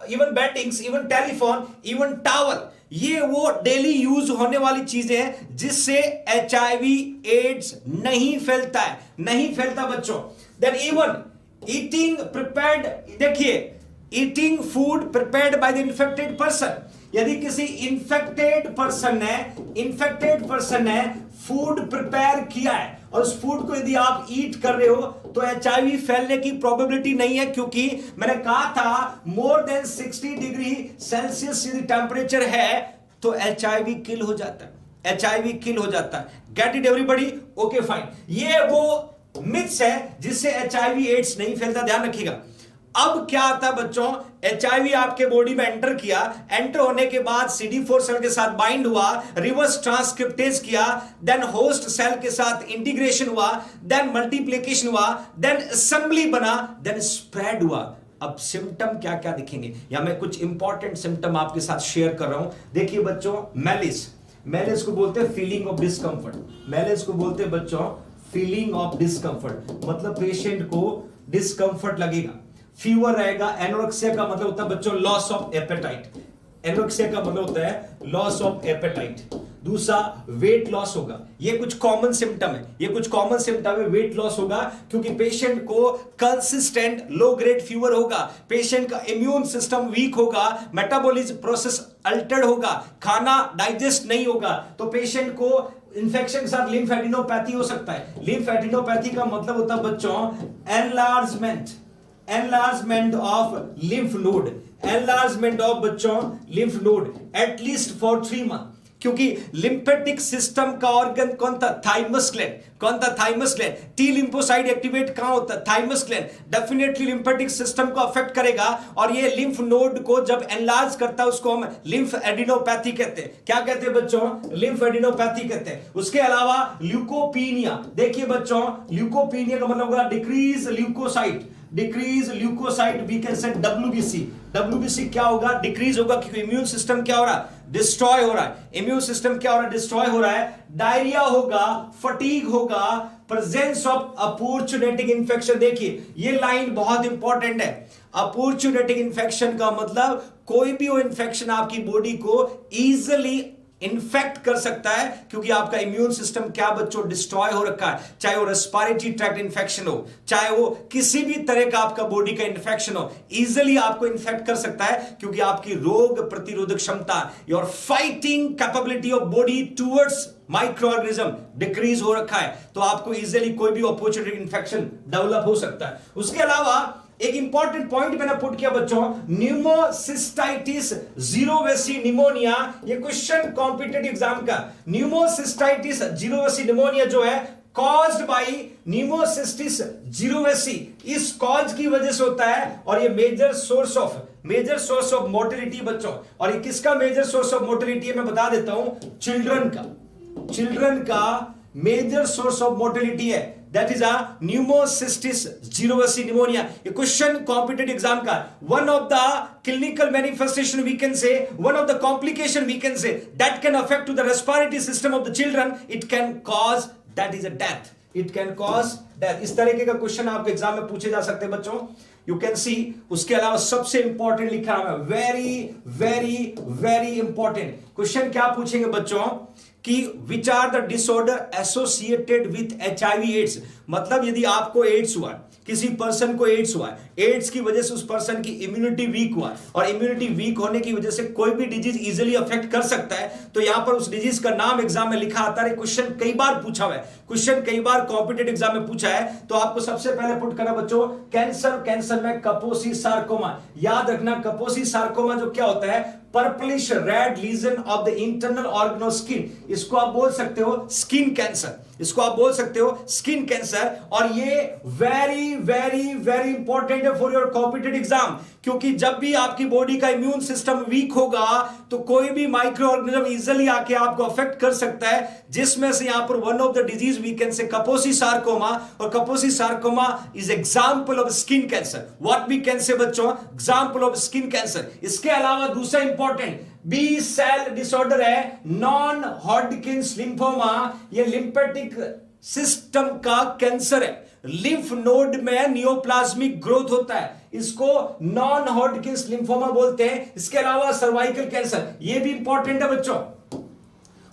even weddings, even telephone, even towel. ये वो डेली यूज होने वाली चीजें हैं जिससे HIV एड्स नहीं फैलता है, नहीं फैलता बच्चों। देन इवन ईटिंग प्रिपेयर्ड, देखिए eating food prepared by the infected person. यदि किसी इन्फेक्टेड पर्सन ने फूड प्रिपेयर किया है और उस फूड को यदि आप ईट कर रहे हो तो HIV फैलने की प्रोबेबिलिटी नहीं है, क्योंकि मैंने कहा था मोर देन 60 डिग्री सेल्सियस यदि टेम्परेचर है तो HIV किल हो जाता है, HIV किल हो जाता है। Gate it everybody? Okay fine. ये वो मिथ्स है जिससे HIV एड्स नहीं फैलता, ध्यान रखिएगा। अब क्या आता है बच्चों, HIV आपके बॉडी में एंटर किया, एंटर होने के बाद CD4 सेल के साथ बाइंड हुआ, रिवर्स ट्रांसक्रिप्टेज किया, देन होस्ट सेल के साथ इंटीग्रेशन हुआ, देन मल्टीप्लिकेशन हुआ, देन असेंबली बना, देन स्प्रेड हुआ। अब सिम्टम क्या क्या दिखेंगे, या मैं कुछ इंपॉर्टेंट सिम्टम आपके साथ शेयर कर रहा हूं। देखिए बच्चों, मैलिस को बोलते हैं फीलिंग ऑफ डिस्कंफर्ट। मैलिस को बोलते हैं बच्चों फीलिंग ऑफ डिस्कंफर्ट, मतलब पेशेंट को डिस्कंफर्ट लगेगा, फीवर रहेगा। एनोरेक्सिया का मतलब होता है बच्चों लॉस ऑफ एपेटाइट, एनोरेक्सिया का मतलब होता है लॉस ऑफ एपेटाइट। दूसरा, वेट लॉस होगा। ये कुछ कॉमन सिम्टम है, ये कुछ कॉमन सिम्टम है। वेट लॉस होगा क्योंकि पेशेंट को कंसिस्टेंट लो ग्रेड फीवर होगा, पेशेंट का इम्यून सिस्टम वीक होगा, मेटाबॉलिज्म प्रोसेस अल्टर्ड होगा, खाना डाइजेस्ट नहीं होगा, तो पेशेंट को इन्फेक्शन के साथ लिम्फेडिनोपैथी हो सकता है। लिम्फेडिनोपैथी का मतलब होता है बच्चों enlargement of lymph node, enlargement of बच्चों lymph node at least for 3 month. क्योंकि लिम्फेटिक सिस्टम का ऑर्गन कौन था? Thymus gland. कौन था? Thymus gland. T lymphocyte activate कहां होता है? Thymus gland. Definitely lymphatic system को अफेक्ट करेगा, और ये लिम्फ नोड को जब एनलार्ज करता है उसको हम लिम्फ एडिनोपैथी कहते हैं। क्या कहते हैं बच्चों? लिम्फ एडिनोपैथी कहते हैं। उसके अलावा ल्यूकोपीनिया, देखिए बच्चों ल्यूकोपीनिया का मतलब होगा decrease leukocyte, decrease leukocyte, we can say WBC। WBC क्या होगा? डिक्रीज होगा, क्योंकि इम्यून सिस्टम क्या हो रहा है? डिस्ट्रॉय हो रहा है। इम्यून सिस्टम क्या हो रहा है? डिस्ट्रॉय हो रहा है। डायरिया होगा, फटीग होगा, प्रेजेंस ऑफ अपॉर्चुनिटिक इंफेक्शन। देखिए ये लाइन बहुत इंपॉर्टेंट है। अपॉर्चुनिटिक इंफेक्शन का मतलब कोई भी वो इंफेक्शन आपकी बॉडी को इजिली इन्फेक्ट कर सकता है, क्योंकि आपका इम्यून सिस्टम क्या बच्चों? डिस्ट्रॉय हो रखा है। चाहे वो रेस्पिरेटरी ट्रैक्ट इन्फेक्शन हो, चाहे वो किसी भी तरह का आपका बॉडी का इन्फेक्शन हो, इजिली आपको इन्फेक्ट कर सकता है, क्योंकि आपकी रोग प्रतिरोधक क्षमता, your fighting capability of body towards micro organism decrease हो रखा है, तो आपको इजिली कोई भी अपॉर्चुनिटी इन्फेक्शन डेवलप हो सकता है। उसके अलावा एक इंपॉर्टेंट पॉइंट मैंने पुट किया बच्चों, न्यूमोसिस्टाइटिस जीरोवेसी निमोनिया। ये क्वेश्चन कॉम्पिटिटिव एग्जाम का, न्यूमोसिस्टाइटिस जीरोवेसी निमोनिया जो है कॉज्ड बाय न्यूमोसिस्टिस जीरोवेसी, इस कॉज की वजह से होता है, और ये मेजर सोर्स ऑफ मोर्टेलिटी बच्चों। और ये किसका मेजर सोर्स ऑफ मोर्टेलिटी है मैं बता देता हूं, चिल्ड्रन का मेजर सोर्स ऑफ मोर्टेलिटी है। That is pneumocystis jirovecii pneumonia. ये क्वेश्चन कॉम्पिटेटिव एग्जाम का one of the clinical manifestation we can say, one of the complication we can say that can affect to the respiratory system of the children, it can cause, that is a death, it can cause death. इस तरीके का क्वेश्चन आपके एग्जाम में पूछे जा सकते हैं बच्चों, यू कैन सी। उसके अलावा सबसे इंपॉर्टेंट लिखा है, very very very important question क्या पूछेंगे बच्चों कि which are the disorder associated with HIV AIDS. मतलब यदि आपको एड्स हुआ, किसी पर्सन को एड्स हुआ, एड्स की वजह से उस पर्सन की इम्यूनिटी वीक हुआ, और इम्यूनिटी वीक होने की वजह से कोई भी डिजीज इजीली अफेक्ट कर सकता है, तो यहां पर उस डिजीज का नाम एग्जाम में लिखा आता है। क्वेश्चन कई बार पूछा हुआ है, क्वेश्चन कई बार कॉम्पिटेटिव एग्जाम में पूछा है, तो आपको सबसे पहले पुट करना बच्चों कैंसर, कैंसर में कपोसी सार्कोमा। याद रखना कपोसी सार्कोमा जो क्या होता है, purplish red lesion of the internal organ of skin, इसको आप बोल सकते हो स्किन कैंसर, इसको आप बोल सकते हो स्किन कैंसर। और ये वेरी वेरी वेरी इंपॉर्टेंट है फॉर योर कॉम्पिटेटिव एग्जाम, क्योंकि जब भी आपकी बॉडी का इम्यून सिस्टम वीक होगा तो कोई भी माइक्रो ऑर्गेनिज्म इजीली आके आपको अफेक्ट कर सकता है, जिसमें से यहां पर one of the disease we can say Kaposi sarcoma, और Kaposi sarcoma is example of skin cancer. What we can say बच्चों, एग्जांपल ऑफ स्किन कैंसर। इसके अलावा दूसरा इंपॉर्टेंट बी सेल डिसऑर्डर है नॉन हॉडकिंस लिम्फोमा, ये लिम्फेटिक सिस्टम का कैंसर है, लिम्फ नोड में नियोप्लाज्मिक ग्रोथ होता है, इसको नॉन हॉडकिंस लिम्फोमा बोलते हैं। इसके अलावा सर्वाइकल कैंसर, ये भी इंपॉर्टेंट है बच्चों।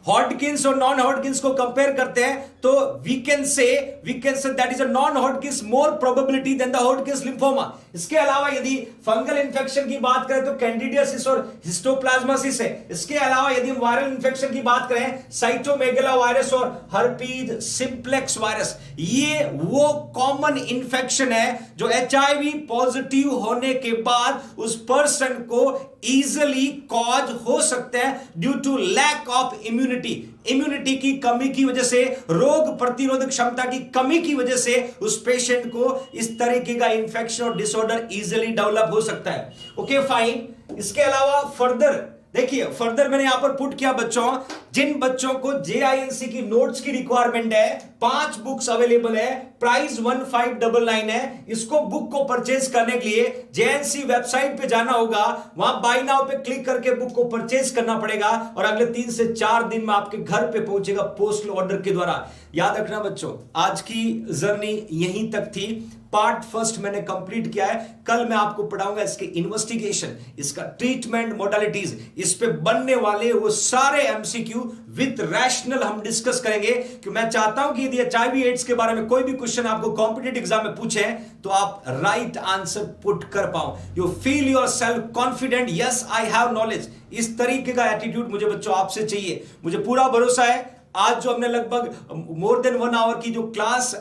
हॉडकिंस और नॉन हॉडकिंस को कंपेयर करते हैं तो we can say that is a non Hodgkin's more probability than the Hodgkin's lymphoma. इसके अलावा यदि फंगल इंफेक्शन की बात करें तो कैंडिडियासिस और हिस्टोप्लाज्मासिस है। इसके अलावा यदि हम वायरल इंफेक्शन की बात करें साइटोमेगाला वायरस और हर्पीज सिंप्लेक्स वायरस, ये वो कॉमन इंफेक्शन है जो HIV पॉजिटिव होने के बाद उस पर्सन को इजीली कॉज हो सकते हैं due to lack of immunity की कमी की वजह से, रोग प्रतिरोधक क्षमता की कमी की वजह से उस पेशेंट को इस तरीके का इंफेक्शन और डिसऑर्डर इजीली डेवलप हो सकता है। Okay fine. इसके अलावा फर्दर देखिए, फर्दर मैंने यहां पर पुट किया बच्चों, जिन बच्चों को JINC की नोट्स की रिक्वायरमेंट है, 5 बुक्स अवेलेबल है, प्राइस 1599 है। इसको बुक को परचेज करने के लिए JNC वेबसाइट पे जाना होगा, वहां बाय नाउ पे क्लिक करके बुक को परचेज करना पड़ेगा, और अगले 3 से 4 दिन में आपके घर पे पहुंचेगा पोस्टल ऑर्डर के द्वारा। याद रखना बच्चों, आज की जर्नी यहीं तक थी। पार्ट फर्स्ट मैंने कंप्लीट किया है, कल मैं आपको पढ़ाऊंगा इसके इन्वेस्टिगेशन, इसका ट्रीटमेंट मोडालिटीज, इस पे बनने वाले वो सारे MCQ विद रैशनल हम डिस्कस करेंगे, कि मैं चाहता हूं कि यदि HIV एड्स के बारे में कोई भी क्वेश्चन आपको कॉम्पिटेटिव एग्जाम में पूछे तो आप राइट आंसर पुट कर पाओ, you feel your self confident, yes I have knowledge. इस तरीके का एटीट्यूड मुझे बच्चों आपसे चाहिए। मुझे पूरा भरोसा है आज जो हमने लगभग मोर देन 1 आवर की जो क्लास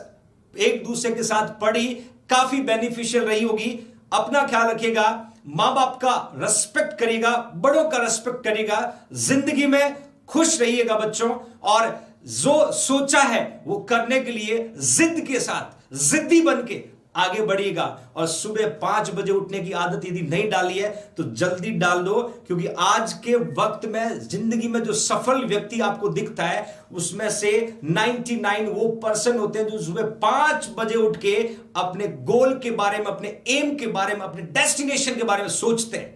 एक दूसरे के साथ पढ़ी, काफी बेनिफिशियल रही होगी। अपना ख्याल रखिएगा, मां बाप का रेस्पेक्ट करिएगा, बड़ों का रेस्पेक्ट करिएगा, जिंदगी में खुश रहिएगा बच्चों, और जो सोचा है वो करने के लिए जिद के साथ, जिद्दी बन के आगे बढ़िएगा। और सुबह 5 बजे उठने की आदत यदि नहीं डाली है तो जल्दी डाल दो, क्योंकि आज के वक्त में जिंदगी में जो सफल व्यक्ति आपको दिखता है उसमें से 99 वो पर्सन होते हैं जो सुबह 5 बजे उठ के अपने गोल के बारे में, अपने एम के बारे में, अपने डेस्टिनेशन के बारे में सोचते हैं।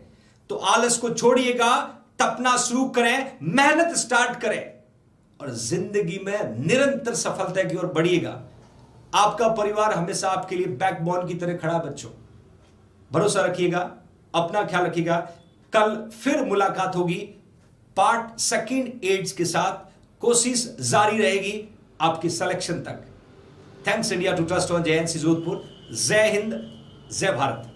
तो आलस को छोड़िएगा, टपना शुरू करें, मेहनत स्टार्ट करें, और जिंदगी में निरंतर सफलता की ओर बढ़िएगा। आपका परिवार हमेशा आपके लिए बैकबोन की तरह खड़ा बच्चों। भरोसा रखिएगा, अपना ख्याल रखिएगा। कल फिर मुलाकात होगी पार्ट सेकंड एड्स के साथ। कोशिश जारी रहेगी आपकी सिलेक्शन तक। Thanks India to trust on JNC Jodhpur. जय हिंद, जय भारत।